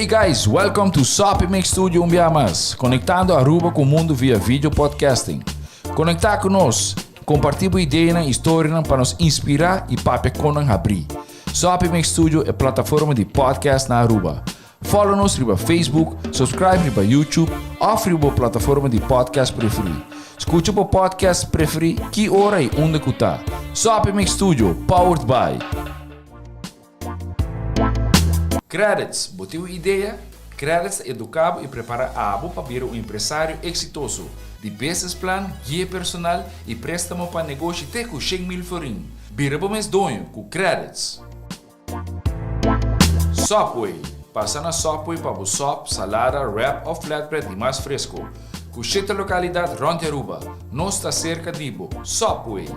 Hey guys, welcome to Sopi Mix Studio Umbiamas, conectando Aruba com o mundo via vídeo podcasting. Conectar conosco, compartilhar ideias e histórias para nos inspirar e para conan abrir. Sopi Mix Studio é plataforma de podcast na Aruba. Follow-nos no Facebook, subscribe no YouTube ou na plataforma de podcast preferida. Escute o podcast preferido que hora e onde que está. Sopi Mix Studio, powered by Credits. Botou ideia? Credits educava e prepara a abo para ser um empresário exitoso. De business plan, guia personal e préstamo para negócio até com 100 mil florim. Bira bom mês donho com Credits. Subway. Passa na Subway para o sop, salada, wrap ou flatbread e mais fresco. Com 7 localidades rond Aruba. Nós está cerca de Ibo. Subway.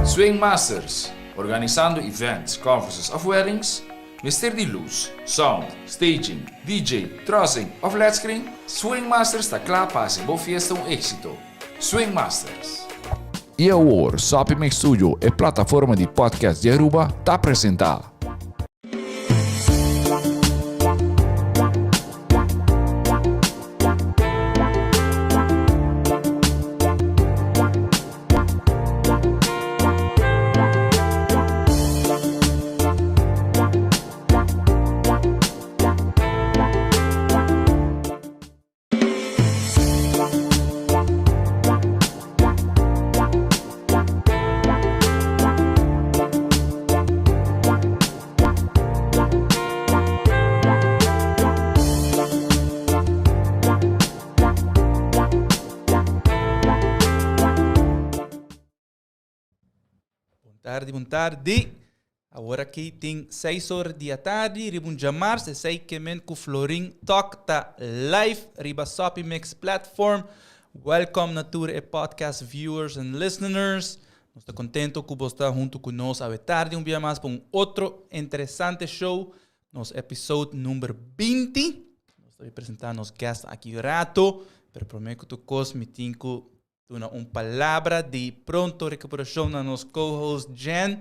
Swing Masters. Organizando events, conferences of weddings. Mister de luz, sound, staging, DJ, trussing of LED screen. Swing Masters está claro para ser boa fiesta um êxito. Swing Masters. E agora, Sopi Mix Studio é plataforma de podcast de Aruba, está apresentar. Boa tarde. Agora aqui tem 6 horas da tarde, ribun jamar, se sei que men com Florin Talk tá live, riba Sopi Mix Platform. Welcome na tour e podcast viewers and listeners. Nós estamos contentos que você está junto conosco a tarde um dia mais para outro interessante show, nosso episódio número 20. Nós estamos apresentando os guests aqui rato, pero prometo que tu cos me tinco una palavra de pronto recuperação na nosso co-host Jen.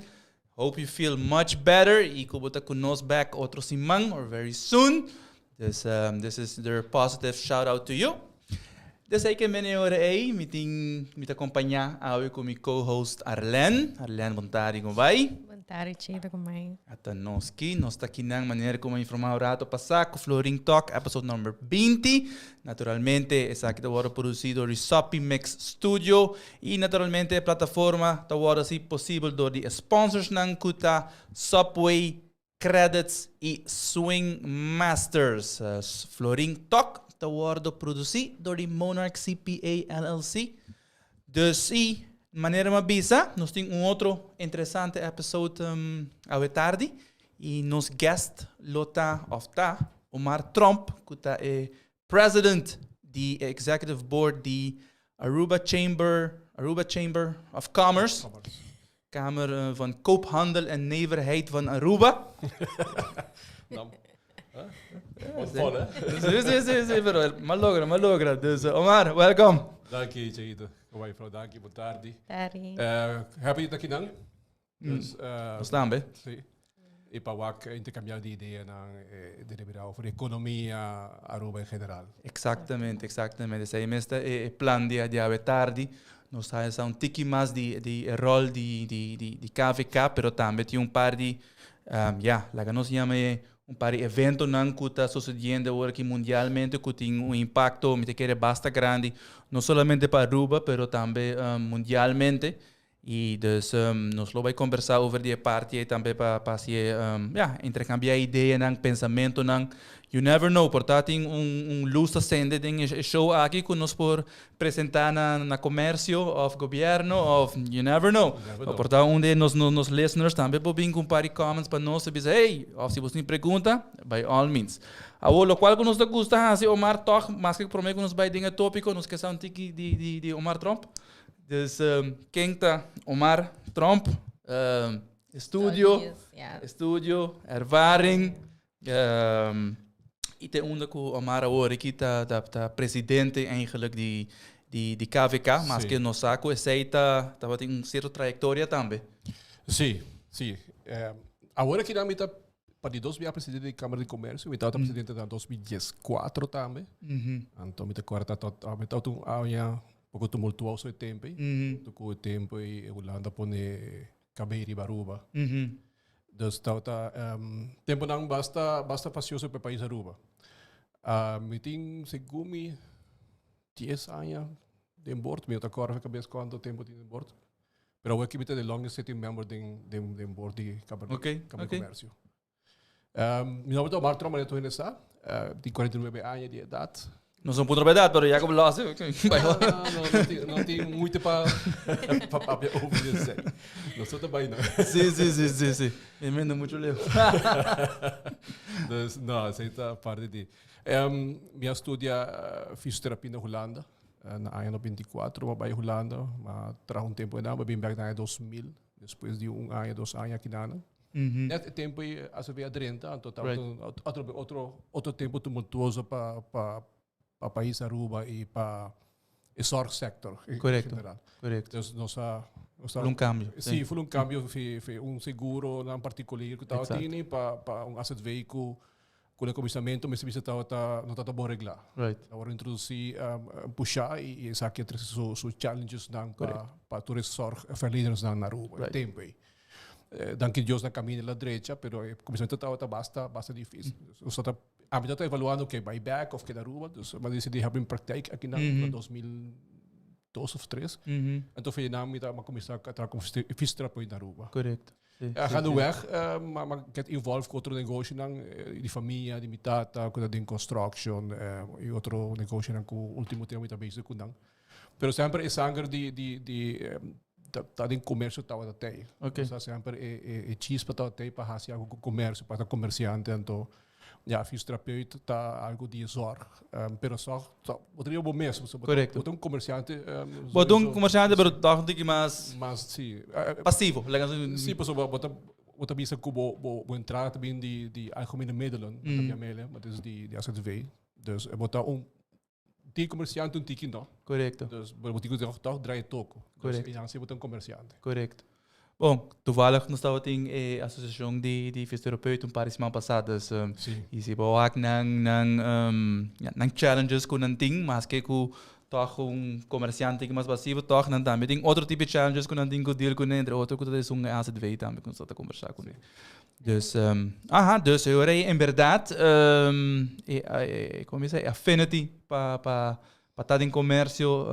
Hope you feel much better. E que você conosco back outro semana or very soon. This is their positive shout out to you. Desde que me hora aí, me acompanhar hoje com meu co-host Arlen. Arlen, boa tarde, como vai? Boa tarde, Chita, como vai? Até nós estamos aqui na maneira como informar o rato passado com Florin Talk, episode number 20. Naturalmente, essa aqui está produzido por Sopi Mix Studio e naturalmente a plataforma está assim possível do de sponsors ng kuta Subway, Credits e Swing Masters. Florin Talk está produzido por Monarch CPA LLC. Dus de maneira mabisa, nós temos outro interessante episódio à tarde e nos guest lota ofta Omar Trump, que é president the executive board the Aruba Chamber of Commerce. Kamer van Koophandel en Nijverheid van Aruba. Sim, pero malogra. Dus Omar, welcome. Dank je, Chito. Como vai, Dank je, boa tarde. Tarde. Happy estar aqui, não? Staan bem? Sim. E para o intercambiar de ideias sobre economia Aruba em geral. Exatamente. Esse é o plano de a tarde. Nós temos um tiki mais de rol de KVK, pero também tem par de, lá que nós chamamos par de eventos que está sucedendo aqui mundialmente, que tem impacto, me quer bastante grande, não somente para Aruba, pero também mundialmente. E dus nós vamos conversar over die parte e também para intercambiar ideias, pensamento, you never know, portanto tem luz acende em show aqui que nós por apresentar na comércio ou governo, ou you never know. Portanto nos listeners também podem compartilhar comments para nós e dizer, hey, ou se você tem pergunta, by all means. O qual que nos gusta, se Omar toch, mas que prometo que nos vai dar tópico, nos que são de Omar Trump. Dus quem está Omar Trump, estúdio, ervaring, e tem que o Omar agora que está presidente eigenlijk de KVK, mas que no saco aceita, tem certa trajetória também. Sim. Agora que nós está para die dos via presidente da Câmara de Comércio, me estava presidente da 2014 também. Então me recorda me estava um pouco tumultuoso o tempo, o tempo e Holanda pone Cabeiri Baruba. Dus estava tempo não basta facioso para o país Aruba. Me tem segumi 10 anos de bordo, me recorda cabeça quanto tempo tem de bordo. Pero aqui me tem the longest sitting member de bordo de Câmara de Comércio. Meu nome é Omar Troma, estou nessa, tenho 49 anos de idade. Não sou puto verdade, pero Jacob Lasse. Não tenho muito para ouvir dizer. Não sou também, não. Sim. Emenda muito leu. Não, essa é a parte de... Minha estudia fisioterapia na Holanda. Na ano 24, eu vou Holanda. Mas trago tempo ainda, mas vim back na 2000. Depois de ano, 2 anos aqui na ano. Net tempo, als we weer 30, en totaal outro tempo tumultuoso para o país Aruba e para o zorgsector. Correto. Dus Foi cambio. Sim, foi cambio, foi seguro em particular que estava tendo para asset veículo com o começamento, mas se não estava bom reglar. Right. Agora introduzir, puxar e essa aqui é os challenges para todos os zorgverleners na Aruba. Tempo aí. Danke Deus na caminho da direita, pero o começamento estava bastante difícil. A gente está evaluando o que buyback ou que da Aruba, mas decidi abrir uma prática aqui na 2012 ou 2013. Então foi na minha começar a trabalhar com fisioterapeuta na Aruba. Correto. Gaandeweg, maar get involved com outro negócio de família, de mitata, com de construction e outro negócio com o último tempo também se com. Pero sempre é sangue tá em comércio tá até. Então sempre é chispa tá até para fazer algo com comércio, para comerciante, então fisioterapeuta tá algo de zorg. Pero só poderia bom mesmo, correto. Botar comerciante. Botar comerciante, pero tá um pouco mais sim, passivo, sim, pessoal, botar bisa com bo entrada também de algemene middelen, mas de AZV. Dus botar die comerciante tiki não. Correto. Dus o tiki toch draai toco. Correto. E dan se botar comerciante. Correto. Bom, toevallig nós estava em associação de fisioterapeuta par semana passada, e se boa nang challenges com nanting, mas que com toch comerciante que mais passivo, toch nan também tem outro tipo de challenges com nanting com deal com entre outro que é AZV também com está conversar com ele. Dus, dus eu rei em verdade, como é affinity para estar em comércio,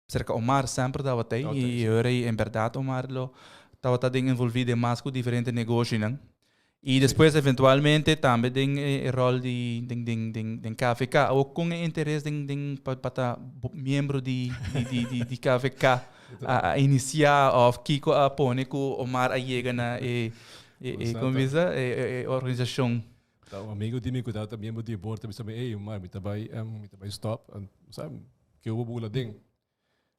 cerca Omar sempre dava tem e eu rei em verdade Omar lo estava envolvido mais com diferentes negócios, não? E depois eventualmente também tem o rol de KVK ou com interesse para membro de KVK a iniciar ou Kiko a pôr com Omar a chega na como é a organização. Então, amigo de mim cuidado também muito de bordo também ei Omar me também stop, sabe que eu vou bular ding.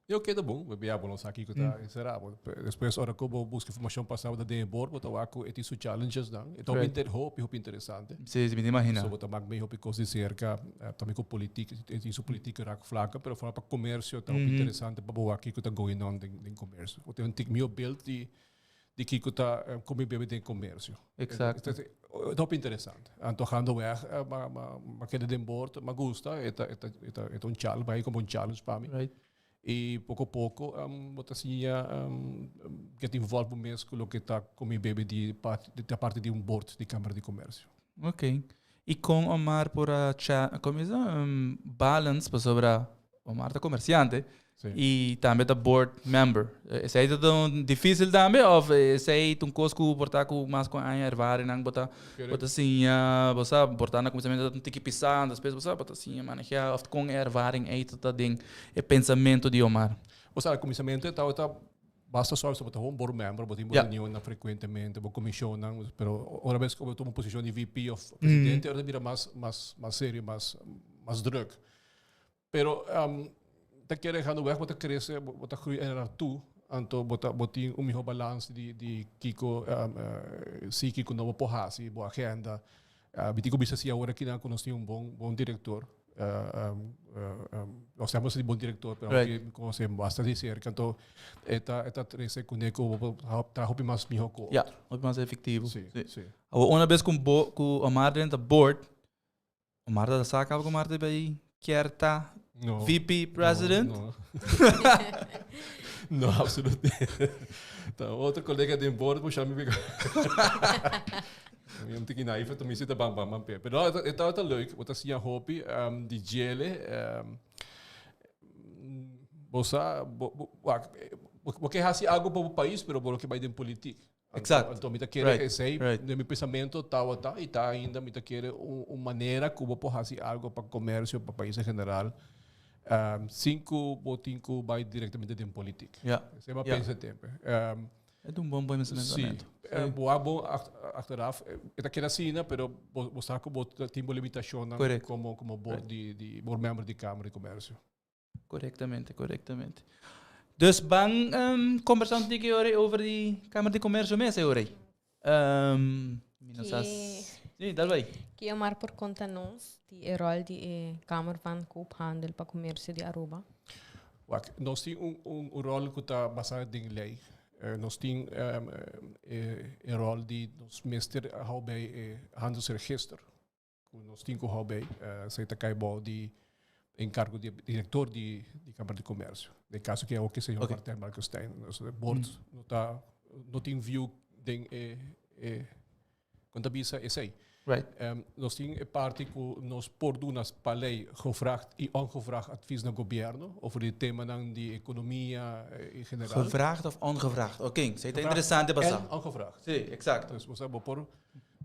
Eu quero bom, bebia bom aqui que tá será. Depois hora que eu busco informação passada de bordo, botar aqui esses challenges não. Então hope interessante. Sim, me imagina. So botar mais bem hope coisas cerca, também com política, isso política raak flaca, pero fora para comércio tá interessante para boa aqui que tá going on em comércio. Eu tenho meu build de que tá como bebê de comércio. Exato. É top interessante. Antojando weg, mas que de bordo, mas gusta, é challenge, vai como challenge para mim. Right. E pouco a pouco, assim, get involved mesmo com o que está com o bebê da parte de board de Câmara de Comércio. Ok. E com Omar por a como é balance sobre Omar da comerciante e também da board member. Esse é tão difícil também ou esse é tão coisa que portar com mais com a ervaring não botar assim, você portar na começamento tem que pisar, depois você botar assim, manejar of com ervaring é tudo ding é pensamento de Omar. Você a começamento tá basta só botar um board member, botar reunião na frequentemente, botar comissão, pero ora vez que eu tomo posição de VP of presidente, ora vira mais sério, mais druk. Pero tá querendo weg, botar crescer, botar groeien tu, então botar melhor balance de Kiko, se Kiko não porrasi, boa agenda. Bitico bisa se agora que não conhece bom diretor, nós temos de bom diretor, pero Right. como se basta dizer, então eta trece kunego trabalho mais melhor com. Ja, ook maar effectief. Sim, sim. Uma vez com o Amar dentro do board, o Amar da saca com o Amar bij Kierta, No, VP president. No, no absoluut niet. Então, outro colega de board puxa me pegar. Eu não tenho nada para me sentar bang bang bang. Pero é leuk, wat as je hobby, die gele, bosa, porque hasi algo para o país, pero por que vai de política. Exact. Então, me querer Right. sei, Right. no meu pensamento tá e tá ainda me querer uma maneira como pode fazer algo para comércio, para o país em geral. 5 ou 5 vai diretamente de política. Ja, Esse é uma Ja. pensa tempo. é um bom pensamento. Bom achteraf, het is assim, né? Pero você sabe que tem uma limitação Correct. como board de membro de Câmara de Comércio. Correctamente. Dus bang conversar um pouquinho over die Kamer de Comércio mesmo, hoor. Sim, dá bem. Que é maar por conta nós, de rol de Kamer van Koophandel para comércio de Aruba. Nós temos rol que está baseado em lei. Nós temos rol de nos meester hou bij handelsregister. Nós temos que hou bij zij te kijken die encargo de diretor de Câmara de Comércio. No caso que é o que seja o Martin Markenstein. O board não tem view de quando avisa é sei. Right. Nós temos parte que nós por dunas para lei gevraagd e ongevraagd advies naar governo over die thema de economia in general. Gevraagd of ongevraagd? Oké, okay. Is interessante passar. En ongevraagd. Sim, exacto. Dus we hebben por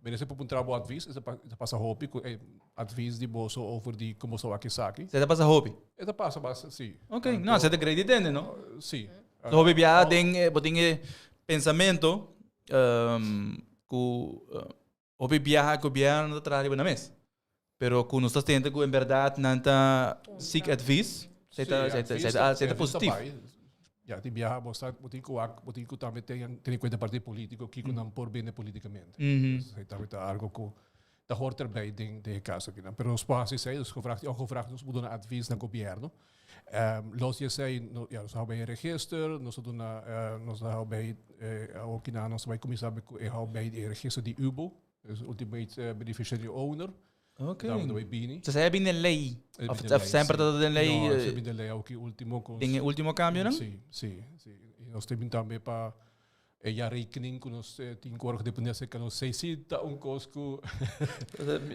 Mense por um trabalho advies, isso passa hobby, advies de bolso over die como sou aqui saki. Você passa hobby? Isso passa bastante, sim. Ok, não, você tem crédito entende, não? Sim. So hobby já tem pensamento que hobby viaja governo da trabalho na mesa. Pero que nós tenta que em verdade não está seek advice, você está positivo. Ja, die viaja, botin que também tem em conta partido político, que não por bem politicamente. Você também está algo que da hoort erbij de caso aqui, pero os passos aí, os ongevraagd, nós mudamos advies na governo. Los je zei, ja, nós hebben een register, nós doen nós hebben ook na nós vai começar a bij de register die UBO, dus ultimate beneficiary owner. Ok. Daar moeten wij binnen. Você sabe bem lei? Of sempre dat de lei? Não, sempre de lei, ook último. Tem último cambio, não? Sim, sim, sim. E nós temos também para ja rekening com nós tem corpo de dependência que nós sei se tá costo.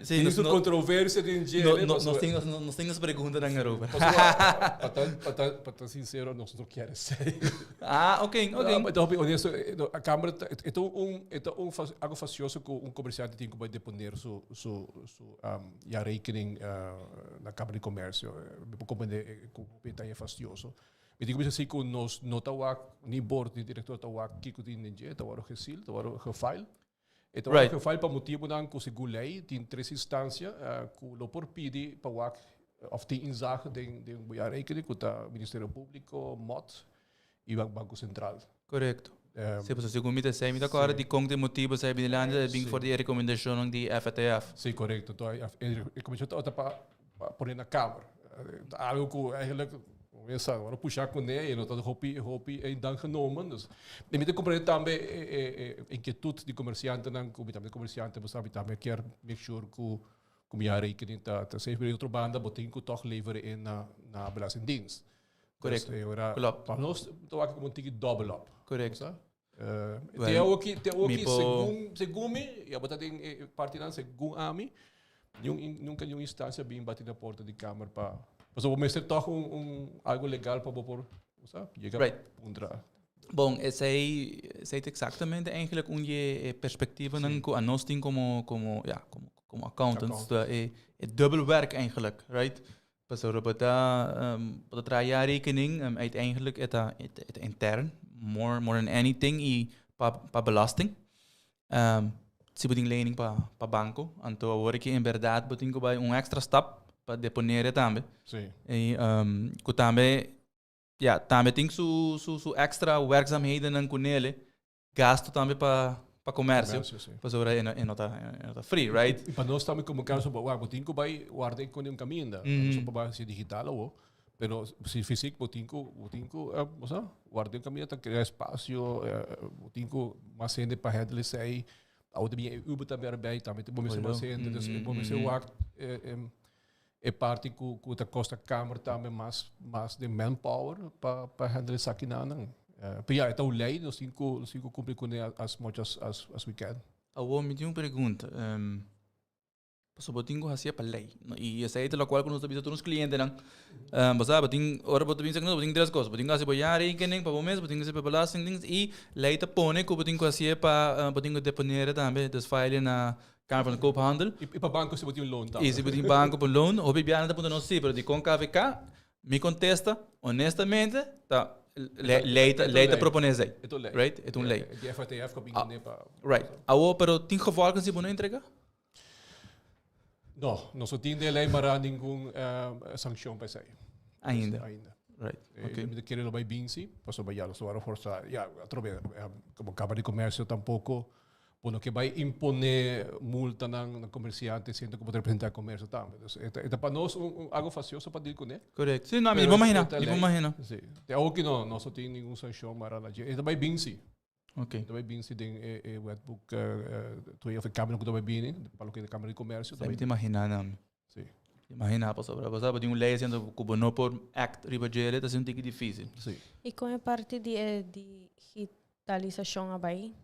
Sim, isso controvérsia de dinheiro. Nós temos perguntas na Europa. Para sincero, nós não queremos ser. Ah, ok. Então, honesto, a Câmara é algo facioso que comerciante tem que depender ja rekening na Câmara de Comércio. Como é facioso. Ik denk misschien dat nos nota niet boord die directeur tawa kiko die ninja tawa gesil tawa gefile. Het was gefile para motivo dan que según lei tem três instâncias que lo por pidi para of die inzage de boia rekening com o Ministério Público, MOT e o Banco Central. Correto. Sim, você segundo me sei, me dá agora de com de motivo sai bem lá, bem for de recomendação de FATF. Sim, correto. Então, a recomendação está para pôr na Câmara. Algo que eigenlijk agora puxar com ele, não está hopi em dan genomen. Dus, de moet compreender também inquietude de comerciante, não de comerciante, mas sabe também quer make sure que como já rekening tá sempre outra banda, botem que toch leveren na belastingdienst. Correto. Klopt. Para nós, então aqui como tem double up. Correto. Tem aqui segundo me, já botar tem parte não segundo a mim, nunca nenhuma instância bem bater na porta de câmara para mas o mestre toch algo legal para por, sabe? Chegar contra. Bom, sei exatamente eigenlijk onje perspectieven a nós tem como accountants é dubbel werk eigenlijk, right? Pas op dat traja rekening uiteindelijk het intern more than anything e pa belasting. Se boting lening pa banco, anto agora que em verdade boting ko bij extra stap para deponer também. Sim. E que também também tem su extra werkzaamheden com ele, gasto também para para comércio. Comércio, sim. Para sobre não tá free, right? E para nós também como caso botinho vai guardar com um caminho da só para ser digital ou pero se físico botinho guardar um caminho tá criar espaço botinho mais gente para handle sei ou também Uber também erbij também tem bom ser mais gente dus bom ser o é parte que a costa câmara também mais de manpower para handle isso aqui não ja, então lei nós cinco cumprir com as much as we can. Agora me tem uma pergunta. Pues botingo hacía para lei. Y esa es la cual cuando nos visitan los clientes, ¿no? Pues boting ahora boting dice que no boting tres cosas. Boting hace para ya rekening para mes, boting hace para belasting things y lei te pone que botingo hacía para botingo deponer también des file na Kamer van de Koophandel. E para banco se botinho loan também. E se botingo banco por loan, o bibiana te ponte não sei, pero de com KVK me contesta honestamente, tá lei te propone aí. Right? É lei. Die FATF kan bieden para. Right. Agora, pero tem gevolgen se não entrega? Não, não só tem de lei, mas há nenhum sanção para sair. Ainda. Right. Okay. De querer vai bem sim, passou vai já, só forçar. Já, através como Câmara de Comércio tampouco, bueno, que vai imponer multa na comerciante, sendo que pode representar comércio também. Então, para nós algo facioso para dizer com ele. Correto. Sim, não, me vou imaginar. Sim. É algo que não só tem nenhum sanção, mas ele vai bem sim. Ok. Também bem se tem o wetbook tu ia Câmara que também bem, para o que é Câmara de Comércio. Também te imaginar não. Sim. Imaginar para sobre, para tem uma lei sendo que não por act ribagere, tá sendo um pouco difícil. Sim. E com a parte de digitalização aí?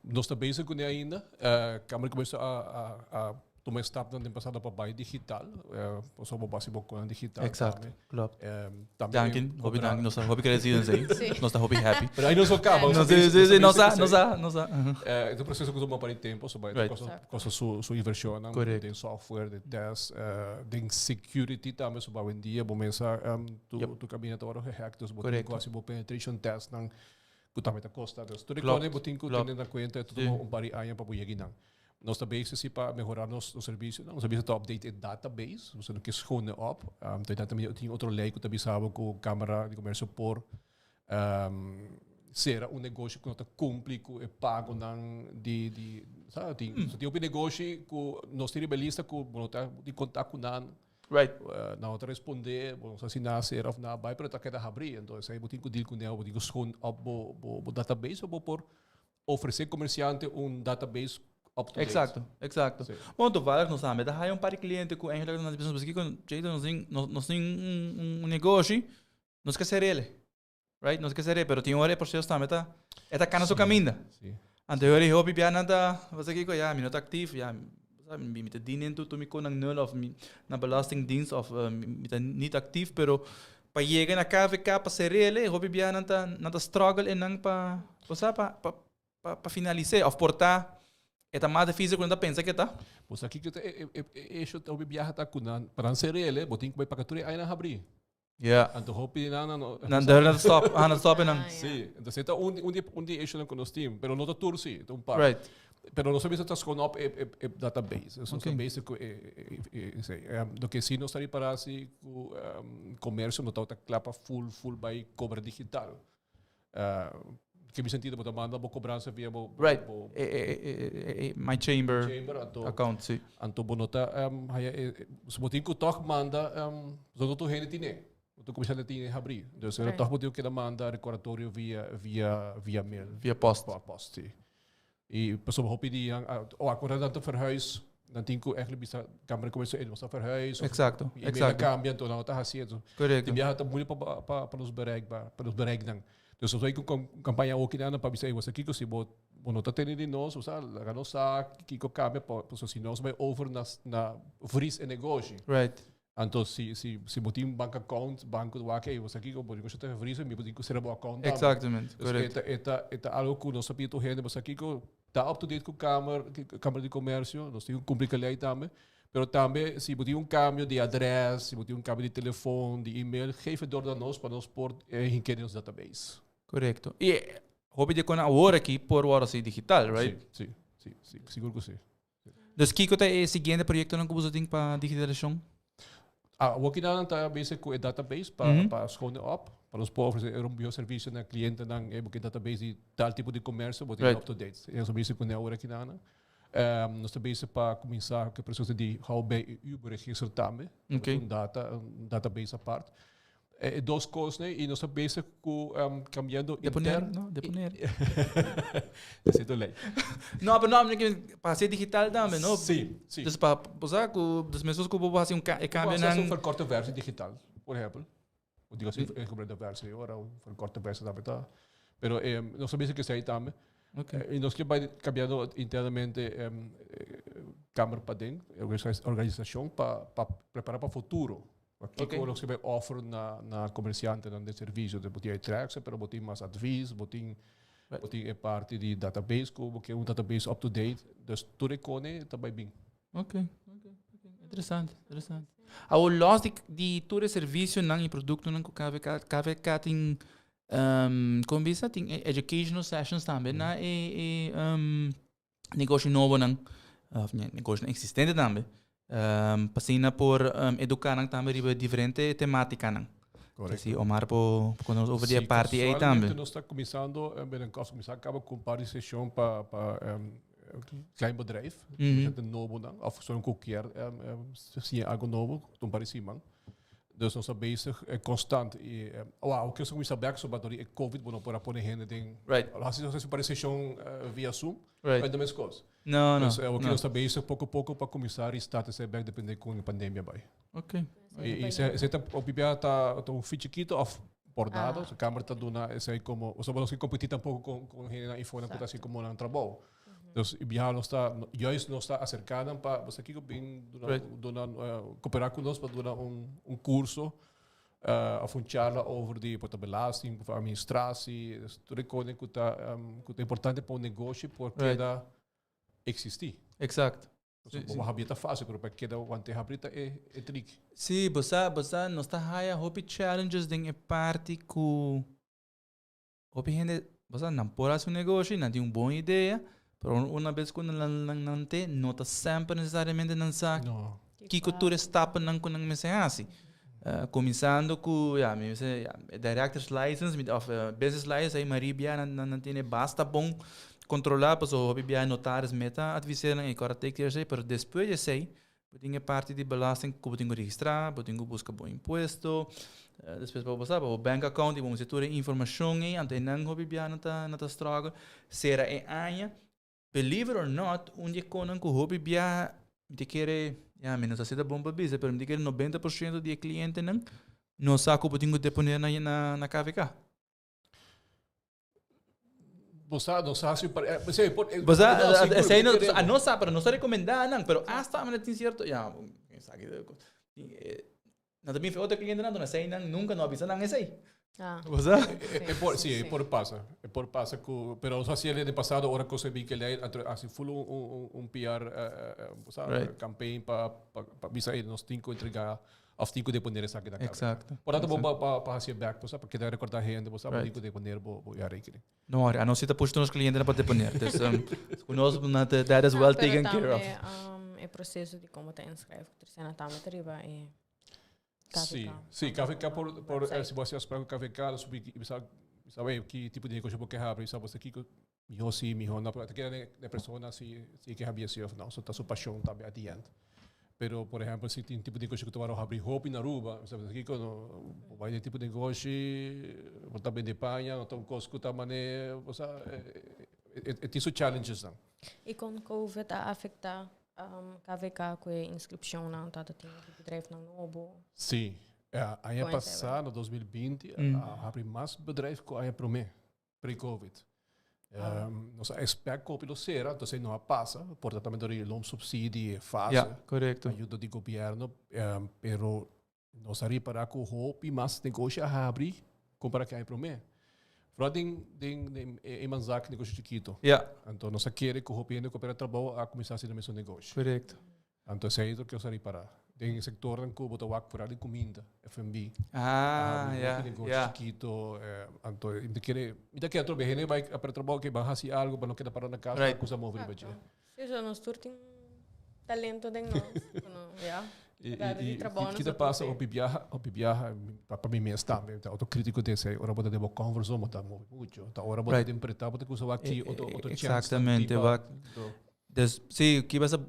Nós estamos bezig com ele ainda. Câmara começou a tomar stap no passado para bairro digital. Só para base com digital. Exato. Klopt. Danke. Hobby dank. Nós hobby quer dizer aí. Nós tá hobby happy. Mas aí não só acaba. Nós. O processo que toma para tempo, só vai costa sua inversão, tem software, de test, tem security também, só para um dia, bom pensar, tu caminha agora hack, dus botem quase bom penetration test, não que também tá costa, dus tu recolhe botem que tem na conta, tu um pari aia para buiar guinan. Nós também se para melhorar nosso serviço, nosso serviço está update database, você não quer schoon op, então também tem outro lei que também sabe que a Câmara de Comércio por ser negócio que não está cumpre com o pago sabe, tem um negócio que nós temos belista que não está de contato com nada, right, não está responder, não se assinar ser of na vai para tá queda abrir, então aí botem que deal com ele, botem que schoon op bo database ou por oferecer comerciante database. Exato. Bom, tu vai nós sabemos, há par de clientes que ainda nós pensamos que com jeito nós tem negócio, nós quer ser ele, right? Nós quer ser ele, pero tem hora processo também tá, cana seu caminho. Sim. Anterior eu hobby biana tá, você aqui com já, minuto ativo, já, sabe, me te dinen tu me com nul of na belastingdienst of me te niet actief, pero para chegar na KVK para ser ele, hobby biana tá na struggle e não para finalizar, of portar. É mais difícil quando pensa que está. Pois aqui que isso o bibiá está com para ser ele, botem que vai para capturar aí na abrir. Yeah. Então hopi não stop não. Sim, então você está onde isso não conosco time, pero não tá tour sim, então par. Right. Pero não sabemos se com op database, isso é basic do que se não está para assim o comércio não está clapa full by cobra digital. Que me sentido para mandar uma cobrança via my chamber account sim. Anto bonota se botin que toque manda só tu rende tine. Tu começa a ter abrir. Então se toque botin que manda recordatório via mail, via post. E pessoa hopi die agora tanto verhuis dan tem que eigenlijk bisa Câmara começou ele mostrar verhuis. Exato. Cambia então não está assim. Correto. Tem já tá muito para nos bereiken. Dus als wij een campagne ook gedaan hebben, hebben we gezegd, als we niet tenen die nos, we gaan ons kijken cambia, dus si nos bij over na vries en negocio. Right. Então se botar bank account, banco do aqui, você aqui como você tem vries, me botar que será bom account. Exatamente. Correto. É algo que nós sabemos que você aqui está up to date com Câmara de Comércio, nós temos complicado também. Pero também, se botar cambio de adres, se botar cambio de telefone, de e-mail, geef door dan nós para nós pôr em nos database. Correto. E hobby de a hora aqui por hora assim digital, right? Sim, seguro que sim. Dus Kiko é o seguinte projeto não que você tem para digitalização? Ook in aan het bezig com database para schonen op. Para os povos é bioserviço na cliente nang porque database de tal tipo de comércio botar up to date. É so bezig com a hora aqui na. Nós estamos bezig para começar com a pessoa de how bem o registro também. Um database à parte. Duas coisas, né? E nós estamos bezig com cambiando Deponer. Necessito lei. Não, mas não, para ser digital também, não? Sim. Dus para usar com das pessoas que vão fazer cambio na um verkorte versie digital, por exemplo. Eu digo assim, gebrande versie, agora um verkorte versie também tá. Pero nós sabemos que sai também. E nós que vai cambiando internamente câmara para dentro, organização para preparar para o futuro. Aqui que nós que vai offer na comerciante de serviço, de botar tracks, pero botar mais advies, botar parte de database, como que database up to date, dus tudo recone também bem. Ok. Interessante. Ao los de todo serviço e produto não KVK tem como bisa tem educational sessions também na negócio novo não negócio existente também passina por educar também sobre diferente temática não. Correto. Omar quando nós over die parte aí também. Nós está começando começar acaba com parte sessão para klein bedrijf, een novo dan, of zo'n koekier, zie je algo novo, toen parece man. Dus nós bezig constant o que eu começar back so bateria COVID bueno para pôr gente ding. Right. Assim nós parece sessão via Zoom, right. Mas coisas. Não. Dus o que nós bezig pouco para começar e estar se back depende com a pandemia vai. Ok. E se tá o bibia tá um fichiquito of bordado, a câmera tá dona esse como, os nós que competir tampouco com gente na iPhone que tá assim como na trabalho. Dus Ibiha juist nos está acercando para você aqui bem cooperar conosco para dar curso of een charla over de belasting, over administratie. Dus tudo que é importante para negócio porque da existir. Exact. Então, uma habita fácil, mas porque da quando habita é trick. Sim, você não está haya hobby challenges ding é parte com hobby gente, você não pode fazer negócio, não tem uma boa ideia. Pero uma vez que não está sempre necessariamente não sabe que cultura está não com não se assim. Começando com director's license, business license, aí Maribia não tem basta bom controlar, para o Maribia notar as metas, advisar e agora tem que ser, mas depois de sei, tem parte de belasting que eu tenho que registrar, eu tenho que buscar bom imposto, depois para passar o bank account, vamos ter informação aí, até não Maribia não está estraga, será anha. Believe it or not, onde conan com hobby bia de querer, menos assim da bomba bisa, pero de querer 90% de cliente não sabe como tenho que deponer na KVK. Você não sabe se não sabe, para não se recomendar não, pero hasta mas tem certo, sabe não também outro cliente não sei nunca não avisa não é aí. Por passa, pero não sei se ele de passado hora que eu vi que ele assim full PR campaign para bisa ele nós temos que entregar of temos que deponer essa aqui da casa. Exato. Portanto para fazer back, porque deve recordar gente, você pode que deponer bo já requer. Não, a não se tá puxando os clientes para deponer. Então, conosco na that as well taken care of. É processo de como te inscreve, terceira também triba e Sim, KVK por se você espera o KVK, sabe que tipo de negócio que abre, sabe você aqui melhor não, porque a pessoa se que havia sido não, só tá sua paixão também adiante. Pero por exemplo, se tem tipo de negócio que tu vai abrir roupa na Aruba, sabe aqui quando vai de tipo de negócio, volta bem de panha, então cosco também, você tem seus challenges não. E com COVID afeta KVK com a inscrição não tá tem bedrijf não novo. Sim. Ano passado, 2020, abriu mais bedrijf que ano promê, pre-COVID. Nós esperamos que o piloto será, então não passa, por tratamento de loan subsídio, fase, correto. ajuda do governo, pero nós reparar que o roupa mais negócio a abrir, comparar que ano promê. Vooral in mijn zaak negócio chiquito. Então, nós queremos que o roupa coopera trabalho a começar a ser mesmo negócio. Correto. Então, é isso que eu sei para. Tem setor em que botar por ali comida, F&B. Negócio chiquito. Então, ainda quer outro bem, vai para trabalho que vai fazer algo para não quedar parado na casa, para coisa móvel para ti. Seja nós tem talento de nós, trabalho que passa o bibiaha para mim mesmo também tá autocrítico desse ora bota debo conversar mas tá muito tá ora bota de empretar bota que usar aqui outro Exatamente, dus sim, que passa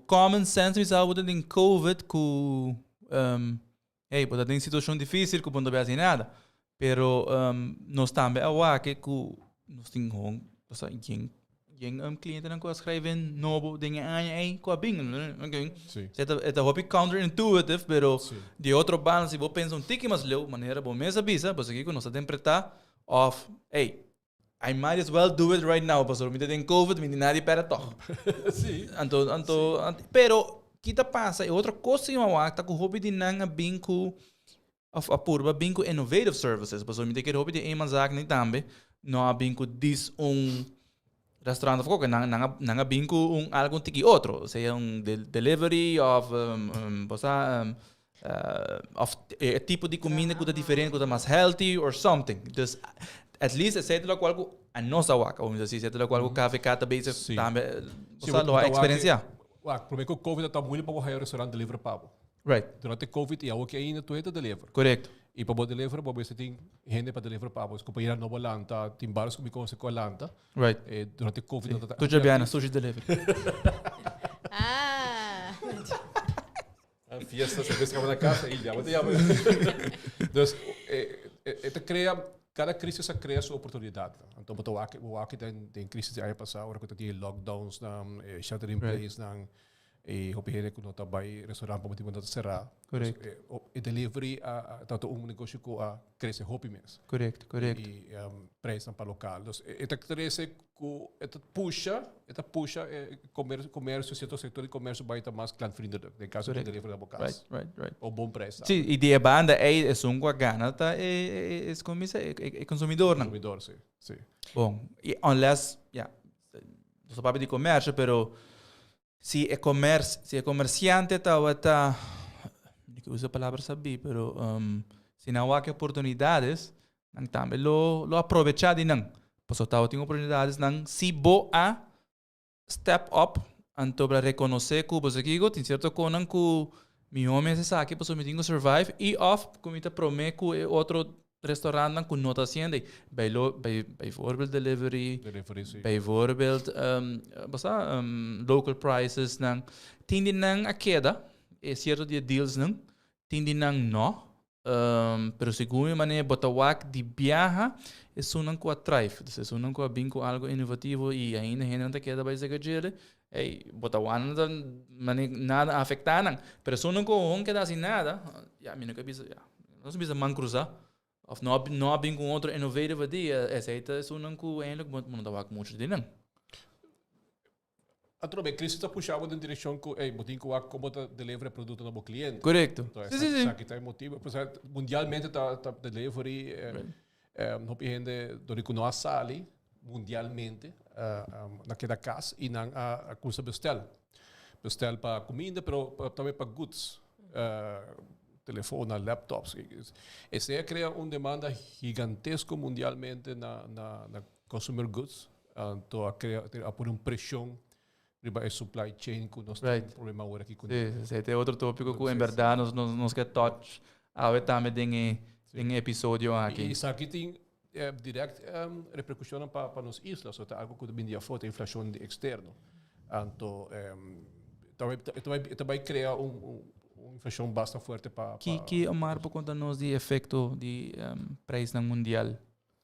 common sense is algo de COVID que hey, bota tem situação difícil que não vai nada, pero nós também agora que nós temos passa yung cliente nang ko schrijven nobo dingen aan je ko bing okay é hobby counterintuitive pero de outro bando se vou pensar tiki mas leu maneira bom mesa bisa você aqui nós temos interpretar of hey I might as well do it right now pastor me tem covid me nada para toch sim anto pero kita passa é outra coisa em uma tá com hobby de nang binku of apurba binku innovative services pastor me tem que hobby de uma zaak nem também não binku dis restaurante of nanga binku algo tiki outro, seja delivery of tipo de comida que é diferente, que é mais healthy or something. Dus at least é lá algo a nossa waka, vamos dizer assim, é lá algo café cata base também, você lo experiência. Porque o COVID está muito para o restaurante delivery pabo. Right. Durante o COVID e algo que ainda tu é delivery. Correto. E para delivery, você tem gente para delivery para os companheiros Nova Lanta, tem vários que me conhecem com Lanta. Right. E durante o COVID não está. Tu já viu sushi delivery? A fiesta se pescava na casa e já, mas já. Então cria cada crise se cria sua oportunidade. Então o aqui tem crise de aí passar, agora que tem lockdowns, shelter in place, e hoppas que não está bem restaurante para motivo de será. Correto. E delivery tanto negócio que a cresce hobby mesmo. Correto. E preço para local. Então cresce que puxa comércio certo setor de comércio vai estar mais cliente-friendly em caso de delivery da boca. Right. O bom preço. Sim, e de banda é um com a gana tá é consumidor não. Consumidor sim. Bom, e unless não sou papo de comércio, pero se é comerciante tá não uso a palavra saber, pero se não há oportunidades, não também lo aproveitar de não. Pois tá tem oportunidades não se boa step up anto para reconhecer que você aqui tem certo conan que mi homem se sabe que posso me tenho survive e off como te promete que outro restaurante que não está sendo bijvoorbeeld delivery bijvoorbeeld local prices não tem não a queda é certo de deals não tem não pero segundo maneira botawak de viaja é sunang ko atrai é sunang ko binko algo inovativo e ainda não queda vai ser que botawan nada afetar não pero sunang ko on queda assim nada minha cabeça não se precisa man cruzar of não bem com outro innovative dia essa é sunang ko eigenlijk não dá muito de não a crise está puxando em direção que botinho que como tá delivery produto no cliente. Correto. Então, sim. Aqui está motivo, mundialmente tá delivery não gente do não sali mundialmente naquela casa e não a coisa bestel para comida, pero também para goods. Telefone, laptops. Esse cria demanda gigantesco mundialmente na consumer goods. Então a por pressão riba supply chain que nós temos problema agora aqui com esse é outro tópico que em verdade nós quer touch a também tem episódio aqui e isso aqui tem direct repercussão para nos islas ou algo que vem de fora inflação externo então também cria inflação bastante forte para que Omar por conta nos de efeito de preço mundial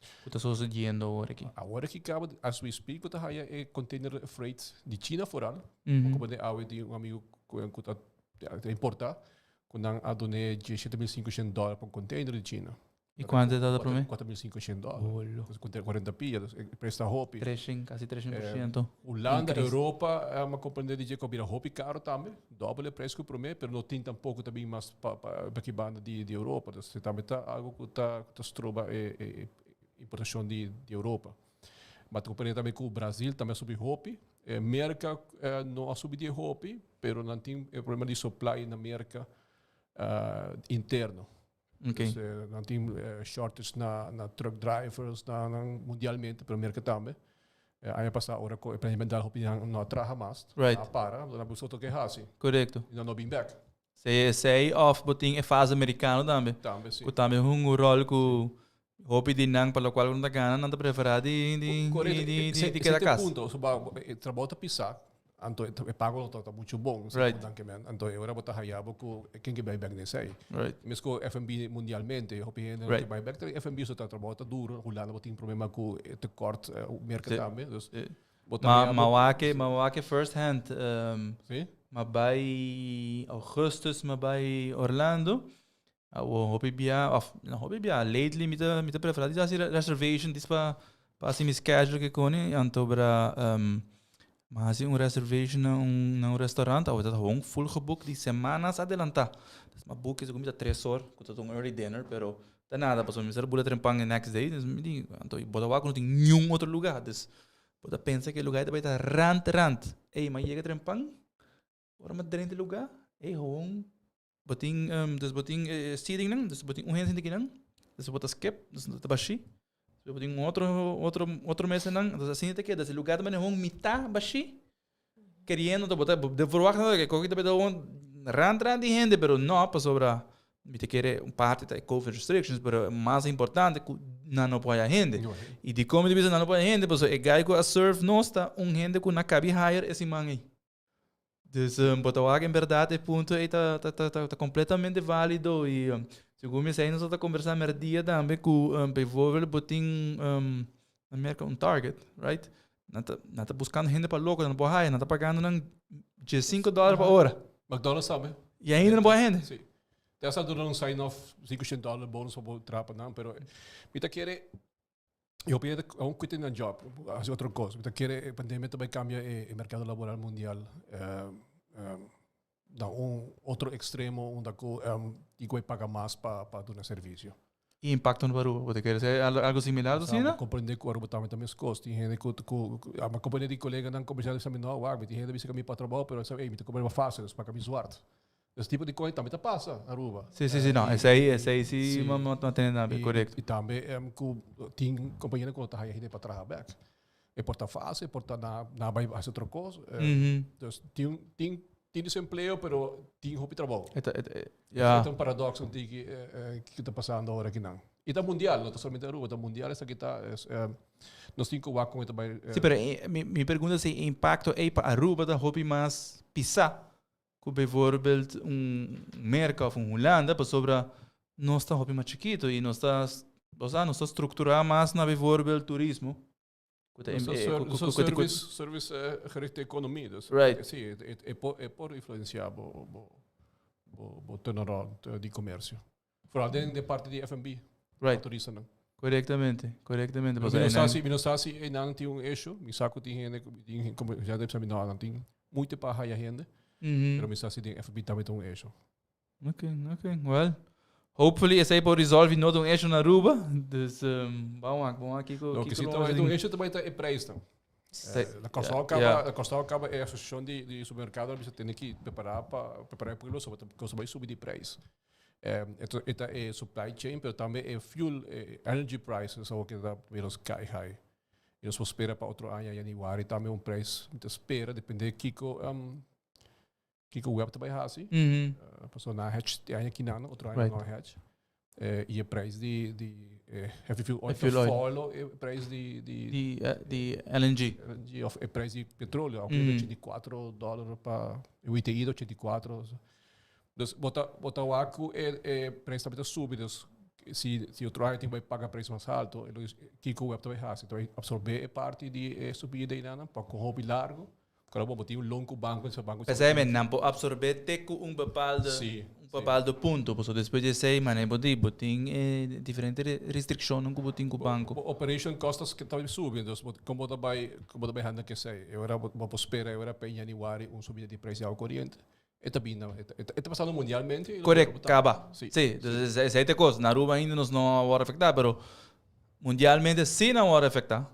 o que está sucedendo agora aqui? Agora que acaba, as we speak, o que é container freight de China fora, como de amigo que importa, quando a doné de $7,500 para um container de China. E quanto está para mim? $4,500. 40 pilhas, presta roupa. Quase 300%. Holanda, Europa, é uma companhia de que vira roupa caro também, doble preço para mim, mas não tem tampouco também mais para que banda de Europa. Então, também está algo que está troba importação de Europa. Mas a companhia também com o Brasil também sobe roupa. América não sobe de roupa, mas não tem problema de supply na América interno. Okay. Não tem shortage na truck drivers mundialmente, mas a América também. Aí passa agora com o empreendimento da roupa não atraja mais. Right. Para, não é possível que assim. Correto. Não vem back. Sei of boting fase americano também. Também, sim. Que também um rol que hobby de nang para o qual não gana, não preferar de cada casa. Punto, trabalho a pisar. Então, eu pago tá muito bom, Right. Então, eu era botar hayabo que quem que vai back nesse aí. Right. Mas com F&B mundialmente, eu penso que Right. vai back, F&B só trabalho tá duro, Holanda tem problema com te corte o mercado também, dus Mawake first hand. Sim? Maar bij Augustus, maar bij Orlando, hobby bia lately met de preferentie die reservation dis pa assim mis schedule que koni anto bra maar assim reservation na restaurant ou dat gewoon full geboekt die semanas adelanta. Dus maar boek is ook met 3 horas, que dat early dinner, pero da nada, passou mis bullet trempang the next day, dus me anto boda wa não tem nenhum outro lugar, dus boda pensa que lugar vai estar rant. Ei, mas chega trempang Waarom met 30 lugar? Gewoon. Boting, dus boting seating nang, dus boting uhen sinti nang, dus bota skip, dus de bashi. Dus boting outro mesa nang, dus assim te queda, esse lugar também é mitad bashi. Querendo te botar, de verwachten que coque te beta rand die gente, pero no pa sobra. Me te quere parte da COVID restrictions, pero mais importante que não pode gente. E de como de bisa não pode gente, pues é gai que a serve nosta gente que na cabe hire esse mangue. Dus Botawaga, em verdade, ponto está completamente válido. E, segundo me sei, nós estamos conversando mais dia também com, bijvoorbeeld, boting, merca target, right? Não está buscando gente para louco, não pode não está pagando $5 por hora. McDonald's também. E ainda não pode gente? Sim. Dessa dura um sign-off, $500 bônus para trapa, não, pero me tá querendo eu penso que um quitting a job, as outra coisa. Então, a pandemia também cambia o mercado laboral mundial. Dá outro extremo onde que vai pagar mais para dar serviço. E impacto no barulho? Você quer dizer algo similar assim, não? Compreender que o Aruba também os custos. Tem gente que a companhia de colega não comercial também não, tem gente que diz que me para trabalho, mas sabe, me tem fácil, para me zoar. Esse tipo de coisa também passa, Aruba. Sim, não. Esse aí sim, não tem nada, correto. E também, tem companhia que está aí para trabalhar. É porta fácil, porta na vai fazer outra coisa. Então, tem desemprego, mas tem roupa de trabalho. É um paradoxo que está passando agora aqui não. E está mundial, não está somente Aruba, está mundial, essa aqui está... Nós temos que ver como também... Sim, mas minha pergunta é se impacto é para Aruba da roupa mais pisar. Que bijvoorbeeld merca of Holanda, para sobre nós está hobby mais chiquito e nós está estruturado mais na bijvoorbeeld turismo. Service gerichte economie, dus sim, é por influenciar o turnaround de comércio. Vooral de parte de F&B, turista não. Correctamente. Não sei não tem eixo, me saco tem gente, como já deve saber não tem muito para a gente. Pero me sabe de F&B também tem eixo. Okay. Well, hopefully esse aí pode resolver não um eixo na Aruba. Dus vamos aqui com o que se tem um eixo também é preço não. A Costa acaba é a associação de supermercado, você tem que preparar para isso, porque vai subir de preço. Esta é supply chain, mas também é fuel, energy prices, o que dá menos sky high. E nós espera para outro ano, januário, também um preço, então espera, depende que o web também é assim. Passou na hedge, aqui não, outro ano não é hedge. E o preço de heavy fuel oil, follow o preço de LNG. O preço de petróleo, $84 para o ITI, 84. Então, botar o arco é preço também subir. Se o trabalho tem que pagar preço mais alto, que o web também é assim. Então, absorver parte de subida para com hobby largo. Kalau mau botar longo banco, esse banco. Mas aí, não pode absorver teco bapaldo ponto, porque depois de 6 meses, botem diferentes restrições no botem com o banco. Operation costas que estão subindo, como vai handlar que sei. Eu era vou esperar, eu era para em januário subida de preço ao corrente. Está vindo, está passando mundialmente. Correto, acaba. Sim, essa é a coisa. Na Aruba ainda não vai afetar, mas mundialmente sim não vai afetar.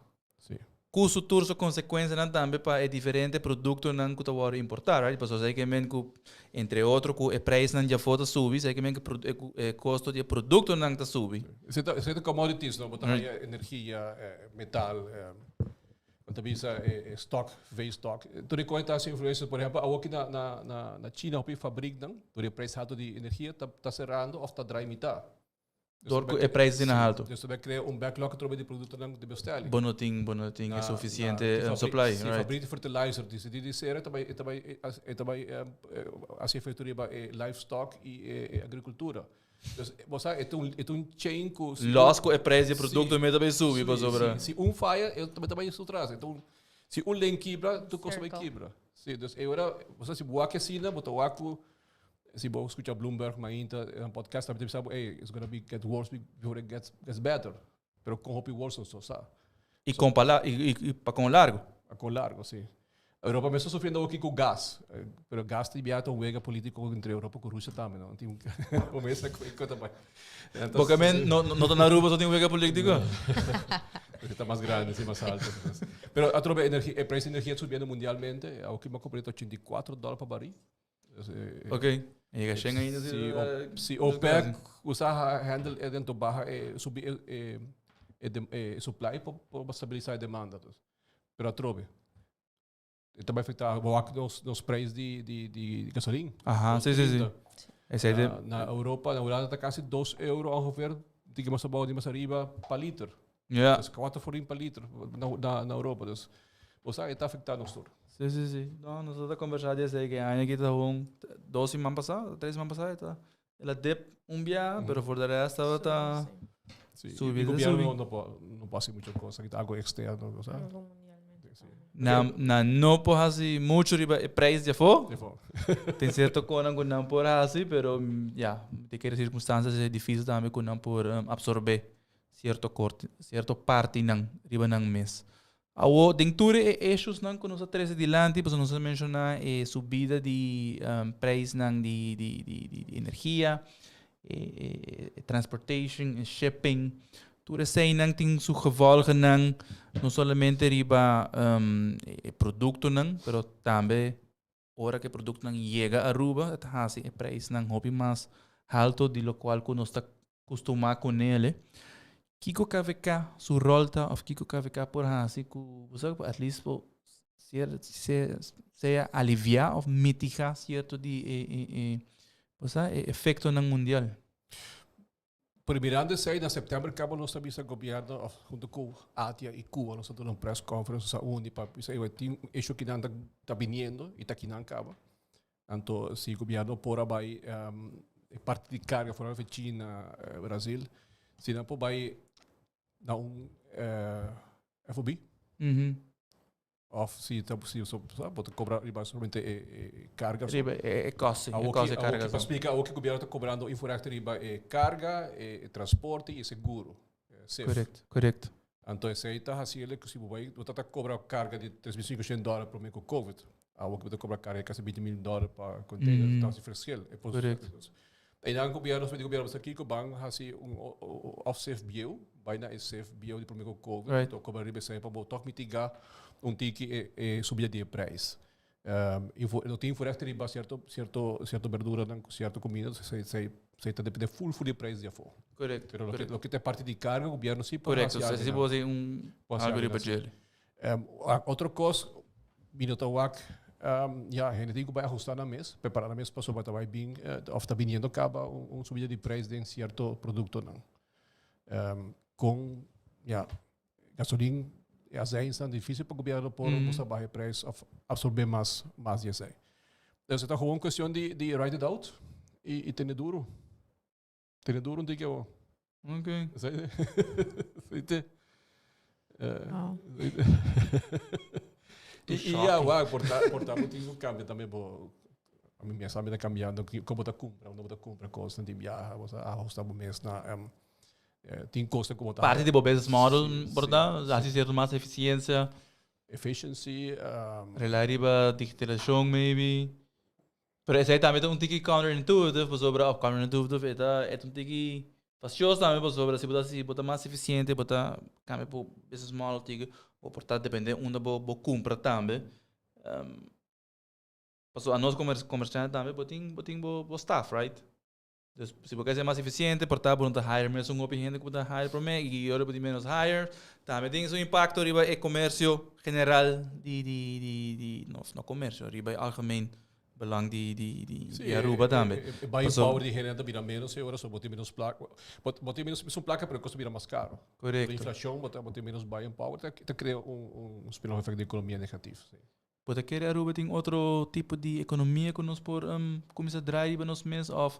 Custo turso consequência não também para diferente produto não que tu importar, right? Porque sei que entre outros que o preço não já foda subir, sei que o custo de produto não está subir. Você commodities, não botar energia, metal, Também stock, V-stock. Toen ik conta essa influência, por exemplo, aqui na China, op een fabriek dan, door de prijs de energie, está cerrando of está draai metade. Door o preço de alto. Dus we krijgen backlog trouwens de producten de bestelling. Bonoting é suficiente supply, right? Fabriek de fertilizer, die disseram também as efeituria livestock e agricultura. Dus você é chain com lógico é preço de produto mesmo também sube, para sobra. Se falha, eu também isso traz. Então, se lane quebra, tu consegue quebra. Sim, dus agora você se boa que assina, botou se você escuta Bloomberg, mas ainda podcast, também sabe, hey, it's gonna get worse before it gets better. Pero com hope worse só sabe. E com largo. Com largo, sim. A Europa mesmo está sofrendo aqui com gás. Pero gás tem um wega político entre a Europa e a Rússia também, não? Tem o mesmo que também. Porque não está na Aruba só tem um wega político. Está mais grande, sim, mais alto. Pero a tropa o preço de energia subindo mundialmente, a que me comprei $84 para barril. Ok. E a Schengen ainda se OPEC usar handle dentro barra subir supply para estabilizar a demanda. Pero a tropa também afetar nos preços de gasolina. Sim. Na Europa, na Holanda está quase €2 ongeveer. Die que mais abaixo, die mais arriba, per liter. Ja. Dus 4 voor per liter na Europa. Dus você está afetando nos todos. Sim. Não, nós estamos conversando isso aí que ainda aqui está 2 semanas passadas, 3 semanas passadas, ela deu dia, pero por de resto está subindo. O governo não passa muita coisa, que algo externo, sabe? Não pode assim muito riba preço de fogo. Tem certo coisa que não pode assim, pero de que circunstâncias é difícil também que não pode absorver certo parte não riba não mês. Awo dentro issues não que nós três adiante, pois nós mencionar subida de preço não de energia, transportation, shipping. Tudo isso não tem seu gevolgen não somente riba produto não, pero também hora que o produto não chega a Aruba, tá assim o preço não hobby mais alto de lo qual que nós está acostumado com ele. Kiko KVK, su rolta of Kiko KVK por assim que você at least sea aliviar ou mitigar certo de efeito no mundial. Primeiramente, sei, na setembro, acaba nossa visa governo, junto com Ásia e Cuba, nós estamos numa press conference, onde tem isso que não está vindo e está aqui não acaba. Então, se o governo por vai parte de carga fora da China, Brasil, se não vai dar FOB, ou se pode cobrar somente carga. Coste carga. Para explicar o que o governo está cobrando, inforecta carga, transporte e seguro. Correto. Então, esse está assim, que se você está cobrando carga de $3.500 para o COVID, o que você cobra carga quase $20,000 para container, então se ofereceu. Correto. E dan gobyerno aqui que vão fazer off-safe bio, vai na safe bio de primeiro COVID, então cobrar riba sempre para botar mitigar tiki subida de preço. Não tem foreste riba certo verdura não certo comida, se está depende full de preço de fora. Correto. Pero o que tem parte de carga, o governo sim pode. Correto. Se você algo riba gel. Outra coisa, minutawak. A gente tem que ajustar na mesa, preparar na mesa para sobre vai bem, ou está vindo acaba subida de preço de certo produto não. Com gasolina e azeite são difícil para o governo por buscar baixo preço, absorver mais de azeite. Então, está uma questão de ride it out e ter duro. Ter duro não que eu. Ok. Sabe? Portar muito cambia também, a minha sabe está cambiando, como está compra coisa, tem viajar, você ajustar o mês na tem coisa como está. Parte de business model, portanto, assim ser mais eficiência, efficiency, relativa digitalização, maybe. Pero esse aí também tem tiki counterintuitive, sobre counterintuitive, é tiki facioso também, sobre se botar mais eficiente, botar cambia para business model, tiki ou portanto depende onde vou comprar também. Passou a nós comerciantes também, botem staff, right? Dus se você ser mais eficiente, portar por não hire menos gente que pode hire por mim e agora pode menos hire. Também tem um impacto riba o comércio general de não comércio, riba algemeen belang de Aruba também. Buying power de gente vira menos e agora só botar menos placa. Botar menos placa, pero custa vira mais caro. Correto. A inflação botar menos buying power, te cria spin-off effect de economia negativo. Pode querer Aruba tem outro tipo de economia que nós por começar a drive para nós mesmos ou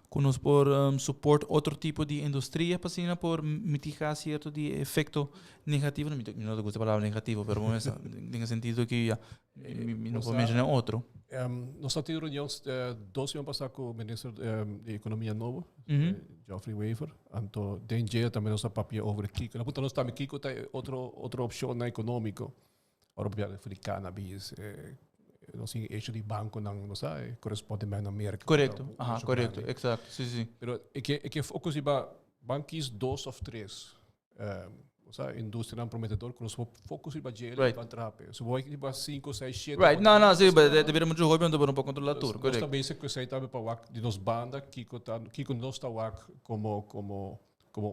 que nós por support outro tipo de indústria para por mitigar certo de efeito negativo. Não gosto da palavra negativo, mas tem sentido que não vou mencionar outro. Nós estamos em reunião 2 anos passados com o ministro de Economia novo, Geoffrey Weaver. Então, DNG também nós papel over Kiko. Na puta nós estamos Kiko tem outra opção na econômico. Ora, para cannabis, não sei, eixo de banco não sei, corresponde mais na América. Correto, correto, exato, sim. Pero é que foco se ba bancos 2 ou 3, indústria não prometedor, que nós foco se ba gelo, ba trape. Se vai que ba 5, 6, 7. Right, não, sim, deveria muito jogar para um pouco controlar tudo, correto. Nós também se que sei também para o de nos banda, que não está como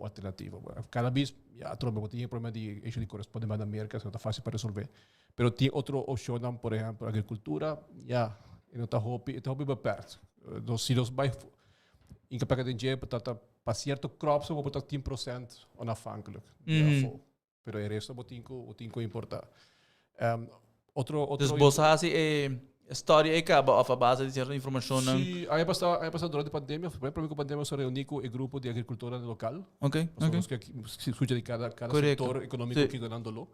alternativa. Cannabis, trobe, tem problema de eixo de corresponde mais na América, não está fácil para resolver. Pero tem outra opção, por exemplo, agricultura, não está hobby beperkt. Se nós vai em que pega de dinheiro para certo crops, vou botar 10% onafhankelijk. Pero o resto vou ter que importar. Dus Bosasi história acaba a base de certa informação. Sim, aí passou durante a pandemia, foi para mim que a pandemia se reuniu com o grupo de agricultura local. Ok. Que escuta de cada setor econômico que ganando-lo.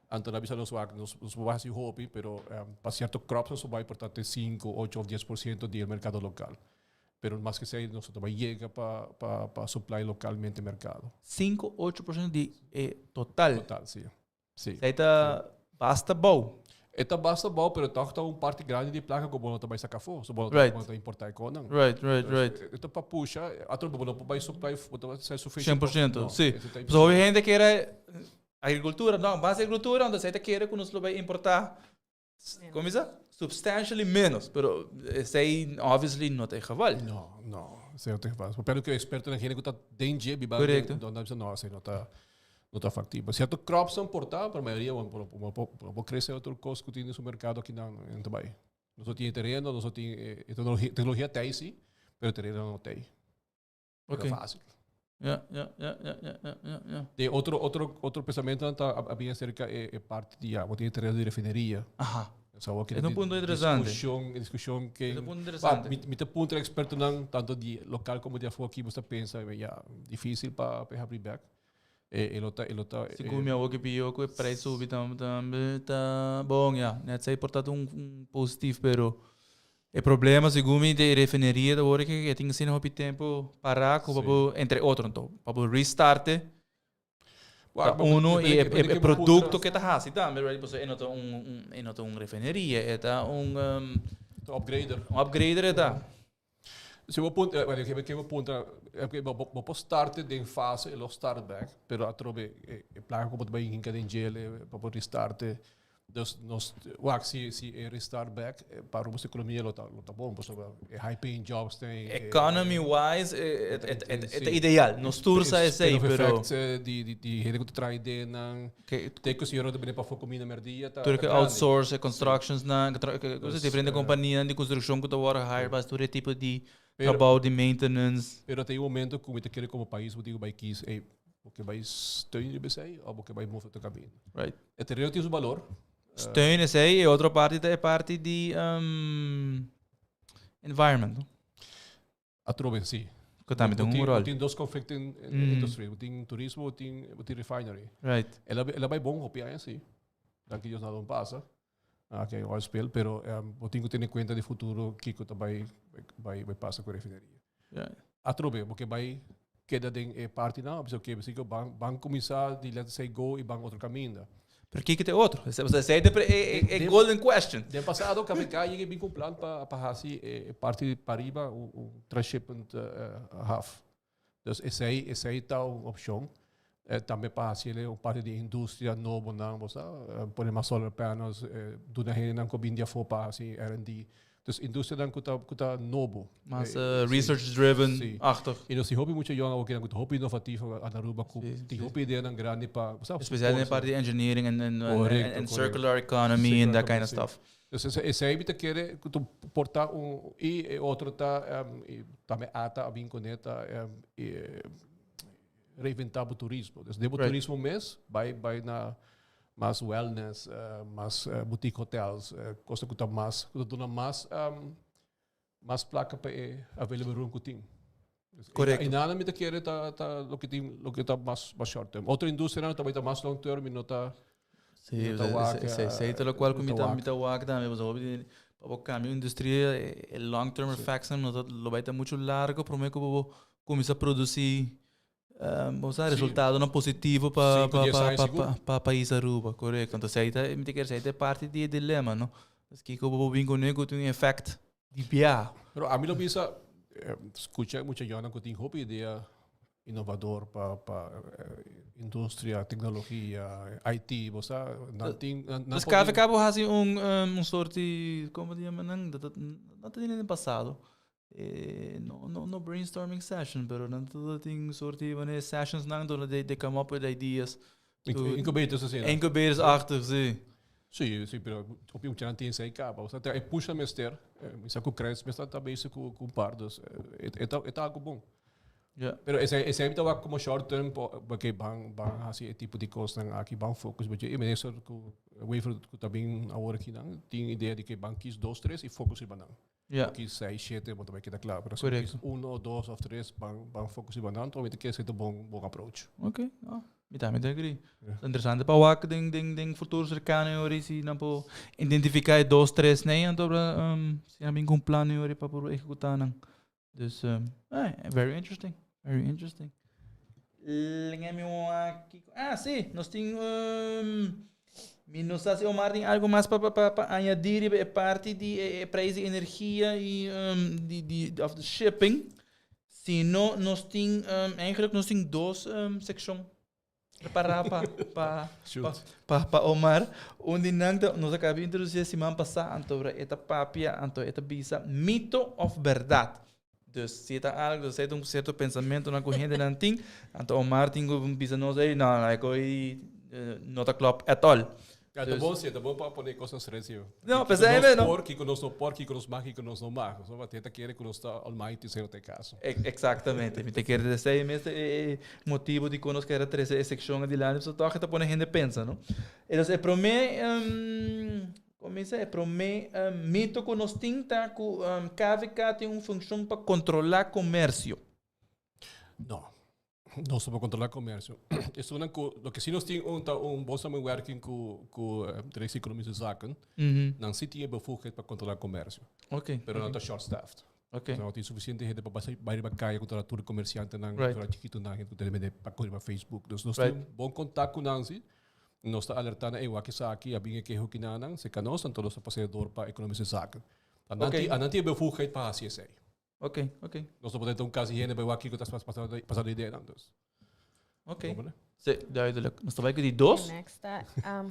Então, na visão, nós vamos fazer hobby, pero para certo crops, nós vai importar 5, 8 ou 10% do mercado local. Pero mais que isso, nós também chega para supply localmente mercado. 5, 8% de total? Total, sim. Isso basta bom. Esta basta bom, pero toch parte grande de placa como não também saca fora, só não importar com não. Right. Então para puxar, a tropa não vai supply, vai suficiente. 100%, sim. Só houve gente que era agricultura, não, base agricultura, onde você quer que nós vai importar, como isso? Substantially menos, pero sei obviously não tem geval. Não, sei não tem geval. Pelo que eu experto na gente que está dentro de correto. Então não está factível. Certo crops são importados, para a maioria vão crescer outro custo que tem no mercado aqui em Dubai. Nós temos terreno, nós temos tecnologia tem sim, mas o terreno não tem. Ok. É fácil. Yeah. Tem outro pensamento está bem acerca é parte de vou ter terreno de refinaria. É um ponto interessante. Discussão que é um ponto interessante. Me ponto é experto não tanto de local como de fora aqui você pensa difícil para abrir back. Segundo minha opinião, que o preço subiu também tá bom, Net sei portanto positivo, pero o problema segundo mim de refinaria da hora que tem que ser um tempo parar para entre outros então para restart e produto que está assim também, você é não um refinaria, é upgrader tá. Se eu ponto, vou start de fase e lo start back, pero a trobe placa como também em cada gel para restart. Dus se restart back para a economia lo tá bom, porque high paying jobs tem. Economy wise é ideal. Nos tursa é sei, pero de gente que traz de não tem que se de para foco mina merdia tá. Porque outsource constructions na que você diferente companhia de construção que tá agora hire para todo tipo de trabalho de maintenance. Pero tem momento que você quer como país, você vai quis porque vai steun de BC ou porque vai move o caminho. Right. É terreno tem o valor. Steun is aí e outra parte é parte de environment. A trobe sim. Que também tem rol. Tem dois conflitos em indústria, tem turismo, tem refinery. Right. Ela vai bom copiar assim. Daqui Deus não passa. Que é o spell, pero tem que ter em conta de futuro que também vai passar com a refineria. A trobe porque vai queda de parte não, porque vão começar de let's say go e vão outro caminho. Por que tem outro? Você sei é golden question. De passado, o KVK ia vir com um plano para fazer parte de Pariba, o transshipment half. Então, essa aí está uma opção. Também para fazer parte de indústria nova, não, você pode mais solar panels, do na gente não combina for para fazer R&D, Dus industria dan kuta nobo. Mas research-driven, Sim. achtig. E nós hobby muito jonga ook dan hobby inovativo a Aruba ku. Sim, Die sim. hobby ideia dan grande pa. Especially in parte engineering and Correcto. circular economy and that kind of Circular stuff. Dus essa aí querer que tu portar e outro tá também ata a vinconeta reinventar o turismo. Dus de turismo mês vai na mais wellness, mais boutique hotels, costa que tá mais placa para available room que tem. Correcto. E nada me te querer tá lo que tá mais short term. Outra indústria não tá mais long term e não tá. Sí, sei lo cual com mita wak também, mas óbvio, para cambio industria, el long term effects não lo vai ter muito largo, para mim que vou começar a produzir resultado não positivo para país Aruba, correto? Então sei tá, me quer sei parte de dilema, não? Mas que eu vou vir com nego tem um effect de piar. Pero a mim não pensa escuta muita gente que tem hobby ideia inovador para indústria, tecnologia, IT, você não tem. Mas cada cabo faz sorte, como digamos, não tem nem passado. No brainstorming session, pero não tem sorte de sessions não de come up with ideas. Incubators assim. Incubators achter, sim. Sim, pero op je moet tem sei capa. Você tem puxa mester, isso que cresce, mas está bem com pardos. É algo bom. Yeah. Pero esse é então como short term porque bang assim tipo de coisa não aqui bang focus, mas eu me que o wafer que também agora aqui não tem ideia de que bang quis 2, 3 e focus em banana. Ja. Quis 6, 7, mas também queda claro. Pero Correcto. 1 ou 2 ou 3 bang focus em banana, então que esse é bom approach. Ok, me agree. Interessante para o que den futuro cercano ori se não po identificar 2, 3 nem então se há bem um plano ori para por executar não. Dus very interesting. Very interesting. Sim, nós temos nos hace Omar tem algo mais para añadir parte de preço de energia e of the shipping. Se não nós tem eigenlijk nós tem 2 secções preparar para Omar onde nós acabamos de introduzir semana passada então esta papia então esta bisa mito of verdade. Dus se está algo, se tem certo pensamento na corrente não tem, então o Martin bisa nós aí, não é que não está claro at all. Ja, tá bom para poner coisas serias. Não, pensei não. Porco, que nós mag, que nós não mag. Só vai ter que nós está almighty sem o teu caso. Exatamente. Me te quer dizer, mesmo motivo de conosco era 3 secções de lá, só toca tá poner gente pensa, não? Então, para mim mito que nós temos que KVK tem uma função para controlar comércio. Não só para controlar comércio. Isso é o que se nós temos bom samenwerking com três economische zaken, dan zit hij bevoegdheid para controlar comércio. Ok. Pero não está short-staffed. Ok. Não tem suficiente gente para cair contra tudo comerciante, não para chiquito, não para correr para Facebook. Dus nós temos bom contato com Nancy. Nós está alertando aí o que está aqui, a binge que o que não se canos, então nós passador para economische zaken. Ananti bevoegdheid para a CSA. Ok. Nós não podemos ter caso de gente para aqui que está passando ideia não. Ok. Sim, duidelijk. Nós trabalhamos de 2. Next,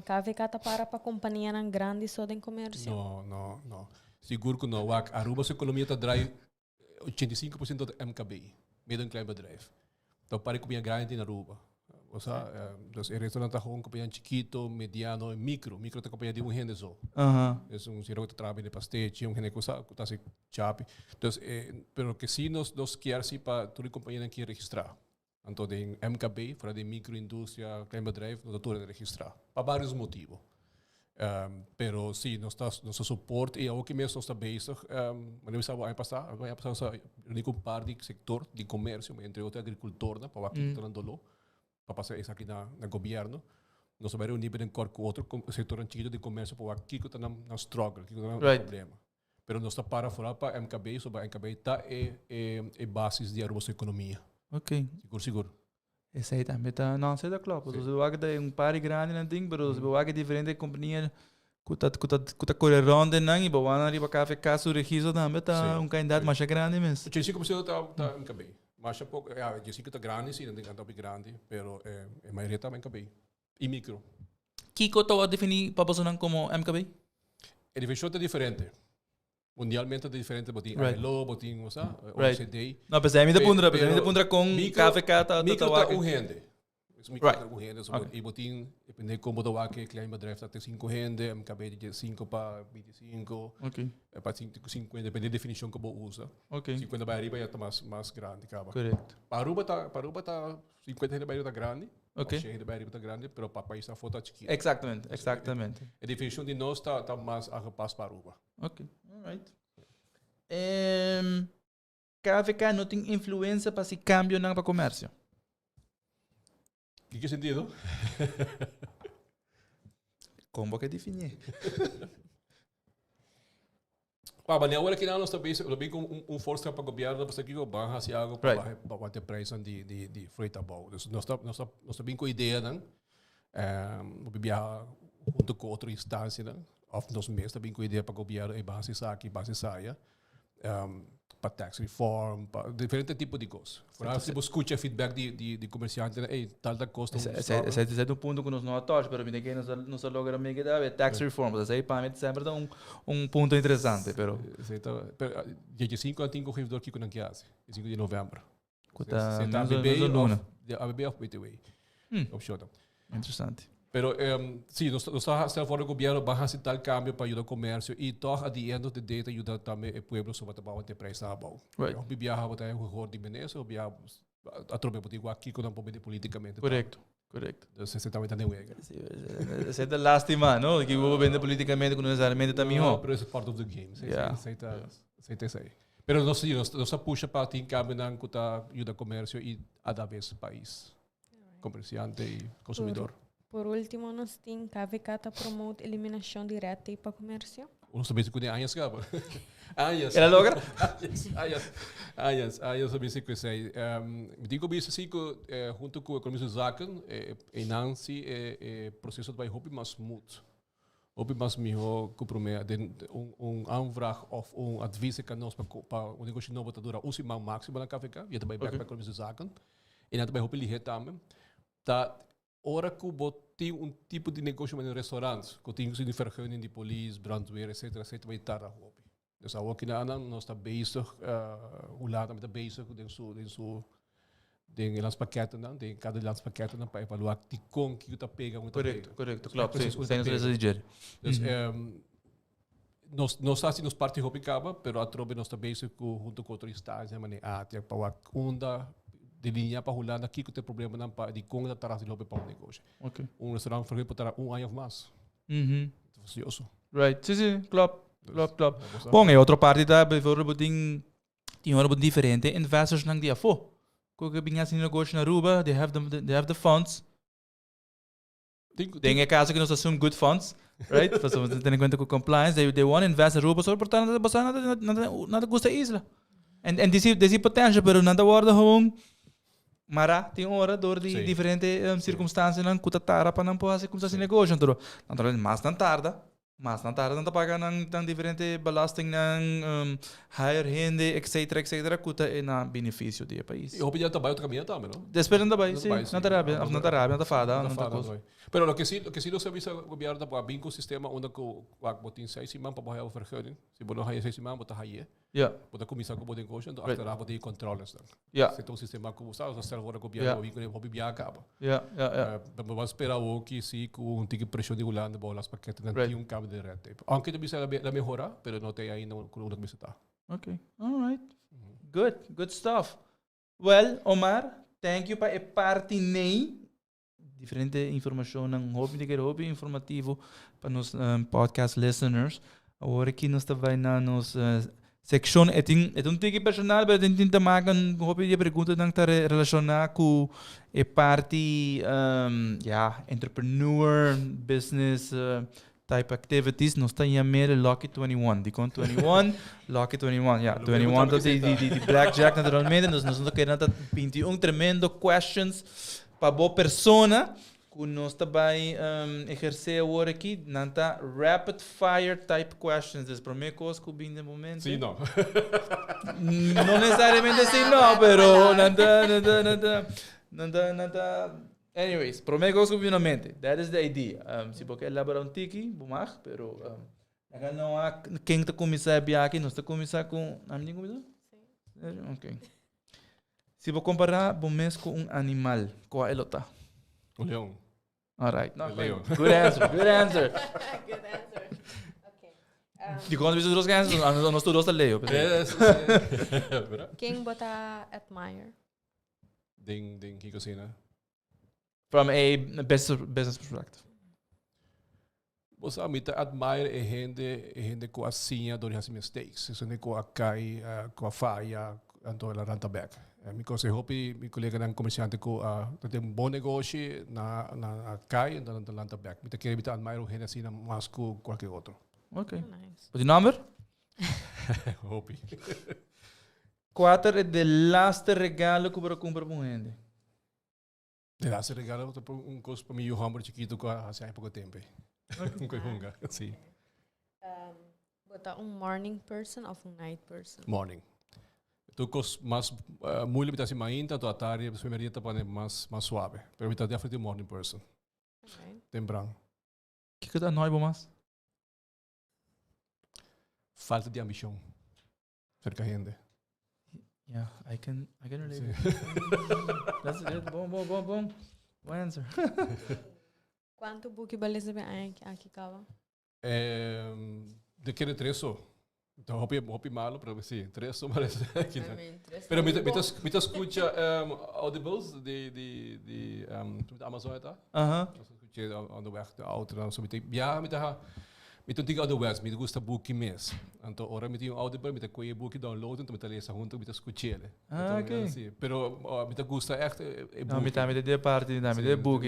KVK está para a companhia não grande só de comércio. Não. Seguro que não. A Aruba sua economia está drive 85% do MKB, meio klein bedrijf. Então para companhia grande na Aruba. O sea, dus el restaurante está con compañía chiquito, mediano y micro. Micro está compañía de un gente só. Es un sirvo que trabaja de pasteche, un gente que está así chapi. Entonces, pero que sí nos quiere así para toda compañía que registrar. Entonces, en MKB, fuera de microindustria, klein bedrijf, no todo registrar. Para varios motivos. Pero sí, nosso suporte e o que mesmo está bezig. Mas estava ano passado com um par de sector de comércio, entre outros agricultor, para aqui que está para passar isso aqui no governo. Nós vamos reunir bem com outro setor chiquito de comércio para aqui que está na struggle, que está no problema. Pero nós está para fora para MKB, sobre a MKB está é bases de Aruba sua economia. Ok. Seguro. Esse aí também está, não, sei da claro. Você vai ter um par grande não tem, mas você vai ter diferente companhia que tá correndo não e vai na riba café caso registro também tá um candidato mais grande mesmo. 85% está MKB. Mas é pouco, eu sei que está grande, sim, não tem tanto grande, pero a maioria está MKB. E micro. Que que eu definir para você como MKB? A definição é diferente. mundialmente diferente, botin Right. ILO, botin, Right. OECD. No, pues aí me pundra Pero com café cata micro tá gente. Micro Right. tá gente, Okay. e botin, depende como tawake, klein bedrijf tá 5 gente, acabei de 5 para 25, Ok, para 50, depende da definição que você usa. ok. 50 para arriba já tá mais grande, acaba. Correto. Para Aruba tá 50 gente para arriba tá grande, Ok. 100 gente para arriba tá grande, pero para país tá foto chiquito. Exatamente. A definição de nós tá mais agapaz para Aruba. Ok, alright. KVK não tem influência para esse câmbio para comércio. Que sentido? Como que definir? Mas agora que nós também com força para o governo, para que o banco se algo para Right. bater preço de frete bom. Nós também com a ideia, né? Viajar junto com outra instância, né? Of nós mesmos também com a ideia para o governo e base aqui, base saia. Para tax reform, para diferentes tipos de coisas. Para se você escuta feedback de comerciante, tal da custa. Esse é um ponto que nós não atores, mas me que nós logra meio que dá tax reform, mas aí para mim sempre dá ponto interessante, pero. Dia 5 eu tenho corredor aqui com a Kiasi, 5 de novembro. Kuta Você tá a BB of BTW. Opção. Interessante. Pero sim, nós estamos fora do governo para fazer tal câmbio para ajudar o comércio e toch at the end of the day te ajuda também o povo sobre a bom ter preço na bom. Right. O bibia ha botar o horror de Menezes, o bibia a tropa botar igual aqui quando poder politicamente. Correto. Então você também tá newega. Essa é a lástima, não? Que vou vender politicamente com necessariamente também, não. Pero isso é part of the game. Aceita isso aí. Pero nós puxa para ter câmbio na que ajuda o comércio e a da vez país, comerciante e consumidor. Por último, nós temos KVK promote eliminação direta para comércio. Nós também com anos gaba. Anos. Ela logra? Anos também se conhece. Me digo bem assim que junto com o economista Zaken, e Nancy processo vai hopi mais smooth. Hopi mais melhor que promete aanvraag of advies que nós para o negócio novo tá dura usimaal máximo na KVK. E também back para economista Zaken. E também hopi lihet também. Tá ora que tem tipo de negócio em restaurantes, que tem de vergunning de polícia, brandweer, etc. Vai estar na hobby. Dus aqui na nós está bezig, hoe laat met bezig, den landspakketten dan, den cada landspakketten dan para evaluar que com que está pegando. Correto, claro, sim, sem nos dizer. Dus nós assim nos parte hobby acaba, pero a trobe nós está bezig junto com outra instância, mas até para onda de linha para rolar aqui que tem problema não para de com da tarde lobe para o negócio. Ok. Restaurante for para ano ou mais. Facioso. Right, sim, claro. Bom, e outra parte da bijvoorbeeld tem uma diferente investors nang dia fo. Kung binha sin negócio na Aruba, they have the funds. Tem é caso que nós assume good funds, right? Para você ter em conta com compliance, they want to invest in Aruba, só portanto nada custa isla. And desse potential, pero nada guarda home. Mara tem um orador de diferentes circunstâncias não custa tara para não poder como se negócio, então naturalmente mais não tarda não tá pagando tão diferente belasting ng higher rende etc custa na benefício do país. Eu hope já tá baio caminho também, não? Esperando também, sim, na Arábia, na fada, não tá coisa. Pero lo que sí lo serviço governo da bem com sistema onde que o botin 6 man para baixar o vergunning. Se você não há 6 man, botar aí. Ja. Botar começar com o botin coach, então achteraf botar controles dan. Ja. Se tem um sistema como está, o stel voor governo wie kunnen hobby bia acaba. Ja. Dan vamos esperar o que se com tige pressão de Holanda bola as paquetes dan tem cambio de red tape. Aunque também se la melhorar, pero não tem ainda com o que está. Okay. All right. Good stuff. Well, Omar, thank you para partilhar diferente informação ng hobby informativo para nos podcast listeners. Agora aqui nós também na nos section é um tique personal, mas tem tamagan hobby de pergunta nang tá relacionar com a parte entrepreneur business type activities. Nós tá meer Lucky 21. Die kon 21, Lucky 21. Ja, 21 dat die blackjack naturalmente. Nós não queremos dat 21 tremendo questions para boa persona que nós também exercer agora aqui, não tá rapid fire type questions. Das para mim coisas que bem de momento. Sim, não. Não necessariamente assim não, pero nada. Anyways, para mim coisas que bem na mente. That is the idea. Se você elaborar tiki, bumach, pero Agora não há quem está começar a biar aqui, nós está começar com... Não tem comida? Sim. Ok. Se vou comparar, vou mesmo com um animal, qual é o tá? O leão. Alright. O leão. Good answer, good answer. Good answer. Okay. De quando você trouxe answers, nós todos leo. Quem bota admire? Ding, que cocina. From a business perspective. Você admire a gente com a sinha do as mistakes. Isso nem com a cai, com a falha, então ela ranta back. Because I hope mi colega ng comerciante ko tem um bom negócio na cai, então ela ranta back. Mita querer mita admire o gente assim mais com qualquer outro. Ok. Nice. Wat die number? Hope. 4 é o laatste regalo que eu comprar para gente. De laatste regalo um coisa para mim o hamburger chiquito com há pouco tempo. Um coisa sim. Bota morning person ou night person? Morning. Tu cos mais muito me tá assim mainta, tu à tarde, você me dieta para mais suave. Pero me tá definitely morning person. Okay. Temprano. O que está nós, mais? Falta de ambição. Cerca gente. Yeah, I can relate. That's it. Bom. Bom answer. Quanto book baleza bem aqui cava? De que treso. Então, hopi malo, pero sim, treso parece aqui. Tres. Pero me escucha audibles de Amazon tá? Aham. Escuché on the weg de auto dan so met ja met een ding on the weg met gusta boek mes. Então, ora met um audible met een boek downloaden, met lezen junto met escuchar. Ah, ok. Sim, pero met gusta echt Não, me dá de parte, me de book.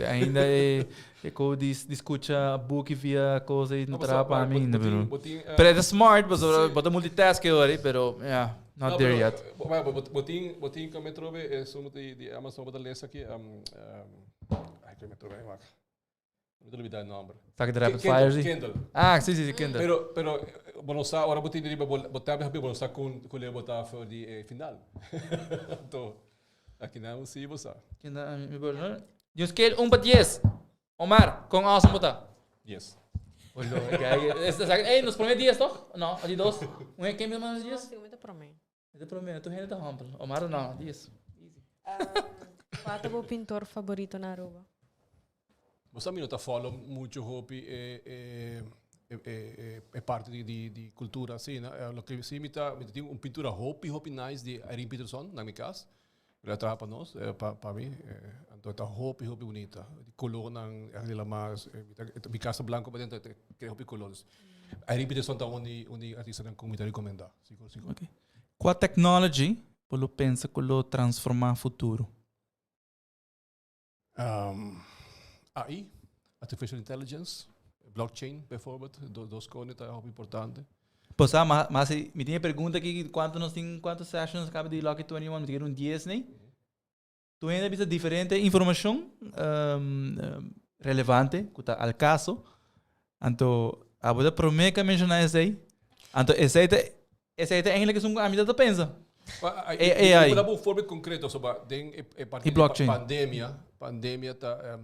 Ainda é que discutia book via coisa e não trava para mim, não viu? Pero é smart, bota multitask agora, pero yeah, not there yet. Botin que me trove é só de Amazon para ler aqui ai que me trove lá. Não me dá o nome. Tá que rapid fire? Kindle. Ah, sim, Kindle. Pero bueno, sa ora botin de botar bueno sa com le botar for de final. Então, aqui não se você. Kindle, me bora. De scale 1 para 10. Omar, com awesome botar. Yes. Olha, ei, nos primeiros dias, toch? Não, ali 2. Um é quem me manda os dias? Sim, muito para mim. Eu prometo, tu rende da humble. Omar não, dias. Qual é o pintor favorito na Aruba? Você também não follow muito hopi é parte de cultura assim, né? O que sim me tem pintura hopi nice de Erin Peterson na minha casa. Ele trabalha para nós, para mim, então tá hopi bonita, de color não aquela mais, minha casa branca para dentro que hopi colores. Erin Peterson tá onde artista não como me recomendar, seguro. Okay. Qual technology pelo pensa que lo transformar futuro? AI, Artificial Intelligence, Blockchain, bijvoorbeeld, dos coisas é muito importante. Pois mas me tinha pergunta aqui quantas sessions acaba de Lockheed 21, me tinha 10, né? Tu ainda precisa diferente informação relevante, que está ao caso. Então, a boa promessa mencionar esse aí. Então, esse aí é eigenlijk um amigo da pensa. Eu vou dar um forma concreto sobre e blockchain. Pandemia tá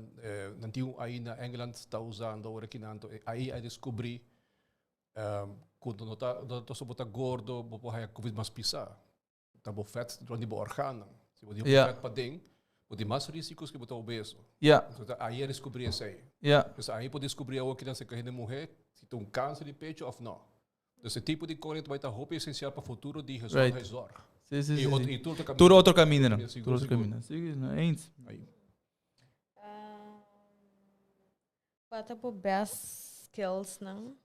nanti aí na England está usando agora que nanto aí a descobrir quando não tá só botar gordo vou aí covid mais pisar tá bom fat durante o organo se você fat para dentro você mais riscos que botar obeso então aí a descobrir isso aí então aí pode descobrir o que não se quer de morrer se tem câncer de peito ou não esse tipo de coisa vai estar roupa essencial para o futuro de resor Sim. E tudo outro caminho, não? Tudo outro caminho. Sim, é isso. Qual é o best skills, não?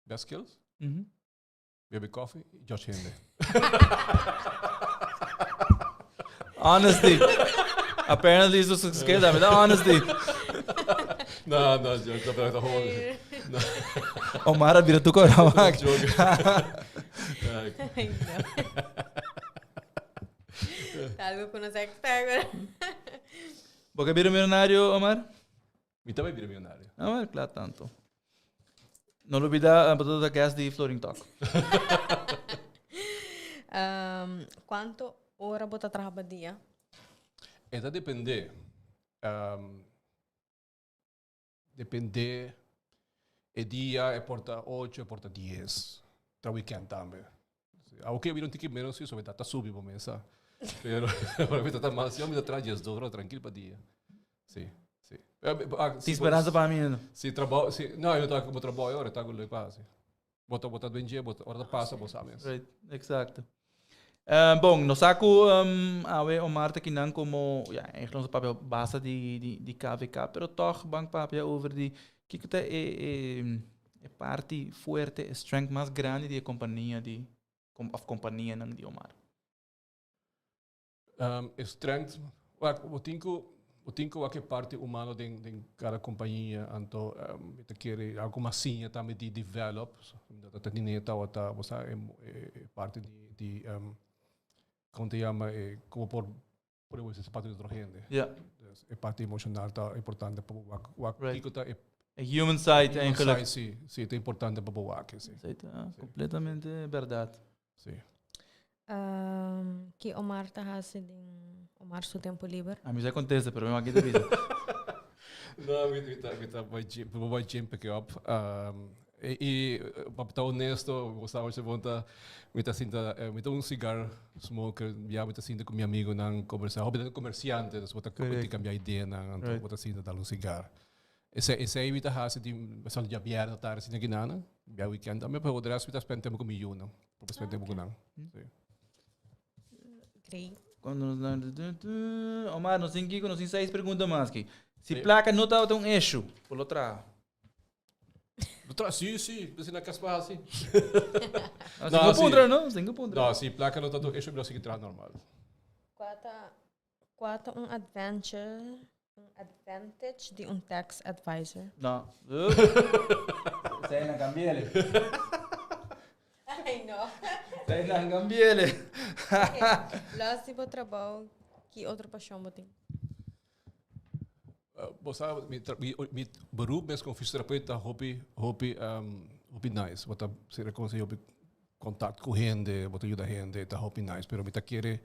Best skills? Baby coffee, Josh Henry. Honesty. Apparently, isso é skill, mas honesty. Não, Josh, tá bom. Omar vira tu coral. Algo que não sei que agora. Você vira milionário, Omar? Eu também vira milionário. Ah, claro, tanto. Não olvida a batata da gas de Floating Talk. Quanto hora você trabalha dia? Isso depende. depende el día, porta 8, porta 10. Tra weekend também. Aunque eu não tenho menos isso, vai estar subindo para mesa. Pero vai estar mais, eu me atrás de 2 horas tranquilo para dia. Sim, sim. Tem esperança para mim, não? Se trabalho, se não, eu estou com trabalho agora, estou com ele quase. Bota bem dia, hora passa, você sabe. Right, exacto. Bom, nós saco a Marta que não como, ja, eigenlijk onze papel base de KVK, pero toch bank papel over die, que é parte forte, strength mais grande de companhia de of companhia não de Omar. Strength, eu tenho que parte humana de cada companhia, então eu quero alguma sinha também de develop, da dinheiro ou da você é parte de como te chama, como por essa parte de outra gente. Yeah. É parte emocional tá importante para o que tá A human side eigenlijk. Sim, é importante para o que sim. Completamente verdade. Sim. Que Omar tá fazendo Omar seu tempo livre. A mim já acontece, pero eu aqui de vida. Não, eu vou gym pick up. E para estar honesto, gostava de voltar, me tá um cigarro smoker, já me tá sinta com meu amigo não conversar, hobby comerciante, então vou ter cambiar ideia não, então vou tá sinta dar um cigarro. Esse aí me tá fazendo de só de aberta tarde assim aqui não, já weekend, mas para o resto me tá spend tempo com meu não, para spend tempo com não. Great. Omar, nós temos 6 perguntas mais aqui. Se placa não tá um eixo, por outra. Sim, você não quer se fazer assim. Não, se placa não tá do eixo, eu sei que traz normal. Quata advantage de tax advisor. Não. Sai na cambiele. Ai, não. Sai na cambiele. Lá se vou trabalhar, que outra paixão você tem? Você meu beroep mesmo como fisioterapeuta, hobby nice. Você se reconhece hobby contato com gente, você ajuda gente, tá hobby nice. Pero me tá querer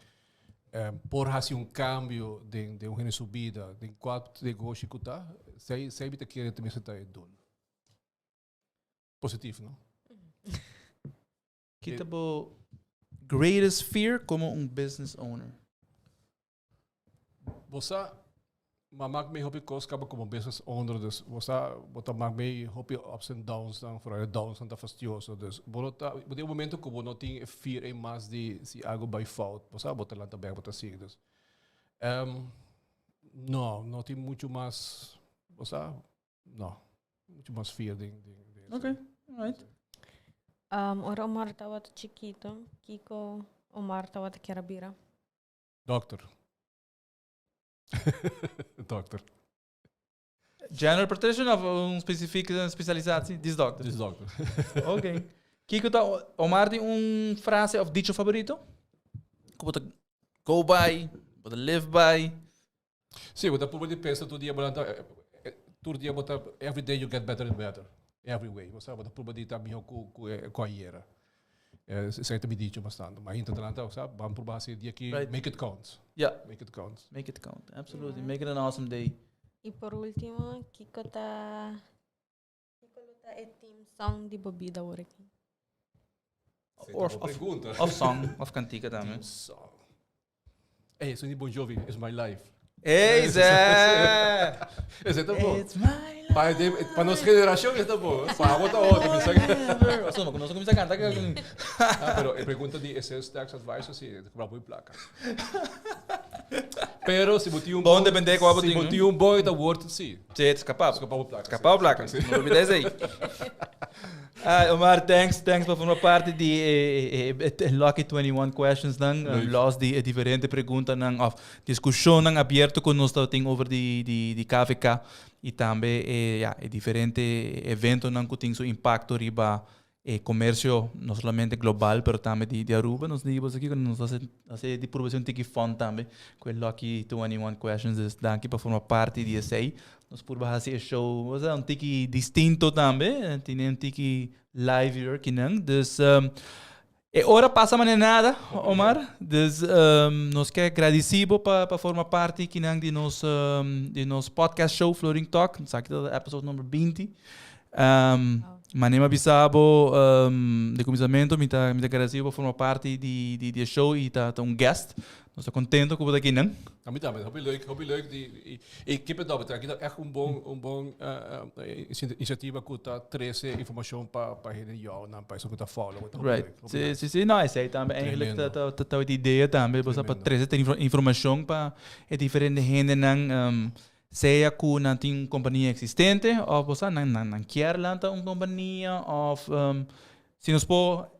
por fazer cambio de uma subida, de quatro negócio que tá, sei me tá querer também se tá dando. Positivo, não? Que tipo greatest fear como business owner? Você maak mee hobby kost como business owner, dus você maak mee hobby ups and downs dan, vooral downs dan fastioso. Dus op dit moment que não tem fear em mais de se algo by fault, você bota lá também bota assim, dus não tem muito mais, você não muito mais fear de. Okay, alright. Ora Omar estava chiquito, Kiko Omar estava de Kerabira. Doctor. Doctor. General practitioner of specifieke specialisatie? This doctor. This doctor. Ok. Kiko, Omar tem frase of dicho favorito? Como te go by, como te live by? Sim, você pode pensar todo dia botar every day you get better and better. Every way. Você pode estar melhor com a era. Sei que me dicho bastante, mas então vamos provar esse dia que make it count. Yeah. Make it count. Make it count. Absolutely. Make it an awesome day. E por último, Kiko tá é team song de bebida agora aqui. Of song, of cantica também. Song. Hey, Sonny Bon Jovi, It's My Life. Hey, Zé! Esse tá bom. It's my life. Para nossa geração está bom. Para outra outra. Assumo, quando nós começamos a cantar. Pero a pergunta de SS Tax Advisor se comprar boa placa. Pero se botar bom depende qual botinho. Se botar bom é worth sim. Sim, escapar. Escapar placa. Escapar placa. Não olvide isso aí. Omar, thanks por formar parte de Lucky 21 Questions dan, los de diferente perguntas dan of discussão dan aberto com nós tem over de KVK e também diferente evento dan que tem seu impacto riba comércio não somente global, pero também de Aruba. Nós digamos aqui que nós fazemos de promoção tiki fund também com Lucky 21 Questions dan aqui para formar parte de esse aí. Nós por fazer show, é tiki distinto também, tem tiki live aqui não. Dus Ora passa mais nada, Omar. Dus nós quer agradecido para formar parte aqui de nosso podcast show Floating Talk. Sabe que é episódio número 20. Manema bisabo de começamento, me agradecido por formar parte de show e tá um guest. Nós estamos contentes com o daqui, não? Também, hobby leuk. Ik heb het dat betreft. Dat is echt een bon initiatief que tá trazer informação para hele jou, dan para isso que tá follow. Right. Sim, não, esse aí também eigenlijk dat a ideia também, você para trazer informação para diferente gente não seja que não tem uma companhia existente, ou você não quer lançar uma companhia, ou se nos pode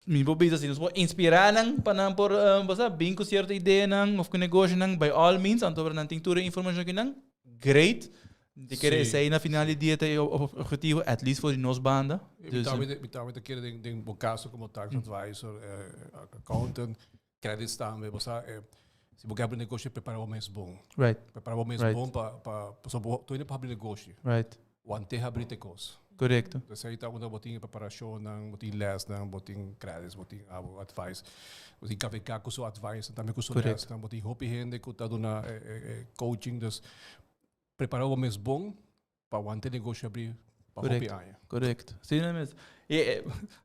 se nos pode inspirar para por você bem com certa ideia ou com negócio by all means, então não tem toda a informação que não, great. De querer sair na final do dia tem o objetivo, at least voor die nos banda. Dus met een keer denk caso como tax advisor, accountant, credit staan we se você abrir negócio preparar o mês bom. Right. Preparar o mês bom para tu ainda para abrir negócio. Right. O ante abrir te coisa. Correcto. Dus aí tá uma botinha preparação, botinha les, botinha credits, botinha advice. Botinha KVK com sua advice, também com sua les, botinha hopi gente que tá dando coaching, dus preparar o mês bom para o ante negócio abrir para hopi aia. Correcto. Sim, é mesmo.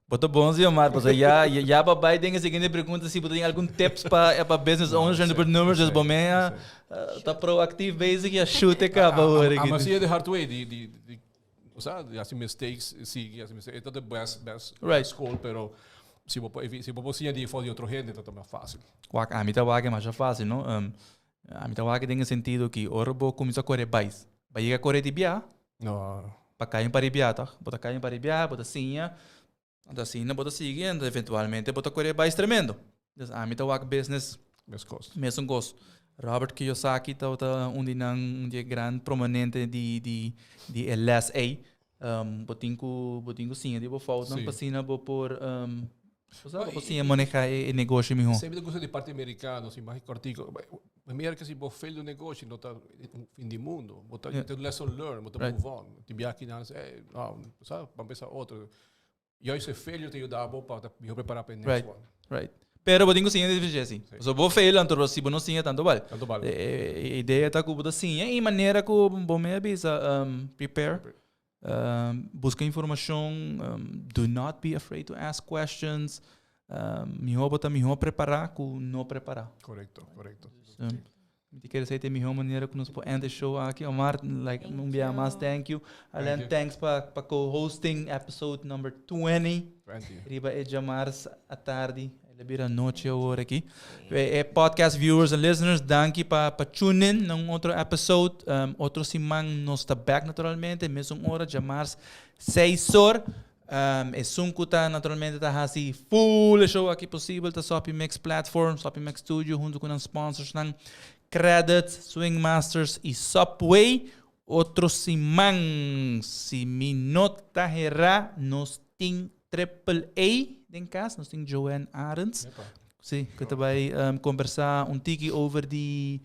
Bota bom, senhor Mar, porque já papai tem a seguinte pergunta se tem algum tips para business owners e entrepreneurs, dus bom meia tá proactivo basic e chute acaba hoje. Mas se é de hard way sabe, assim mistakes, sim, assim mistakes, é the best school, pero se você de fora de outra gente, então é mais fácil. A mim tá é mais fácil, não? A mim tá tem sentido que ora vou começar a correr mais. Vai chegar a correr de biá? Não. Para cair para biá, tá? Bota cair para biá, bota sinha, bota seguindo, eventualmente bota correr mais tremendo. Dus a mim tá business, mesmo gosto. Robert Kiyosaki tá um dia grande prominente de LSA. Botinho sim, de falta não passina por você manejar o negócio mesmo. Sempre gosto de parte americana, assim, mais cortico. Primeiro que se você fez o negócio, não tá fim do mundo. Botar tem lesson learn, botar move on. Tem aqui não, sabe, para pensar outro. E aí se fail, eu tenho dar para me preparar para o next one. Right. Pero botinho sim é difícil assim. Se você fail, então se você não sim é tanto vale. A ideia tá com botar sim, e maneira que bom me avisa, prepare. Busca informação, do not be afraid to ask questions. Melhor preparar que não preparar. Correto. Me quero dizer que melhor maneira que nós podemos show aqui, Omar, like um dia mais, thank you. Alan, thanks para co-hosting episode number 20. Riba é jamars à tarde. Bira noite agora aqui. Podcast viewers and listeners, danke para tune in num outro episode. Outro semana nós está back naturalmente, mesmo hora, jamars 6 horas. É sunkuta naturalmente está assim full show aqui possível da Shopee Mix Platform, Shopee Mix Studio, junto com os sponsors ng Credits, Swing Masters e Subway. Outro semana, se me nota herá, nós tem AAA em casa, nós temos Joanne Arends. Sim, que vai conversar tiki over de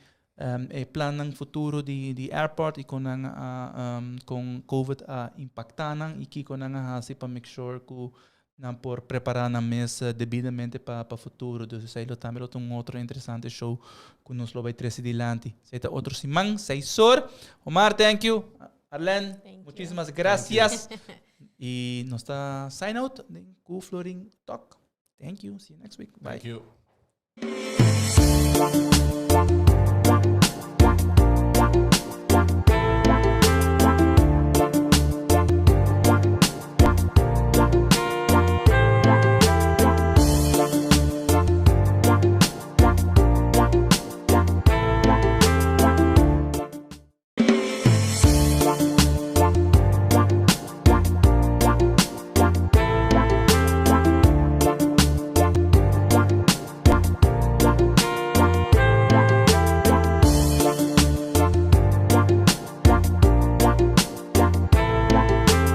plan futuro de airport e com COVID impactando e que com para make sure que não por preparar na mesa devidamente para futuro. Então, isso aí também é outro interessante show que nos vai trazer adiante. Será outro semana, 6 horas. Omar, thank you. Arlen, muchísimas gracias. E nós está sign out com Floating Talk. Thank you. See you next week. Bye. Thank you.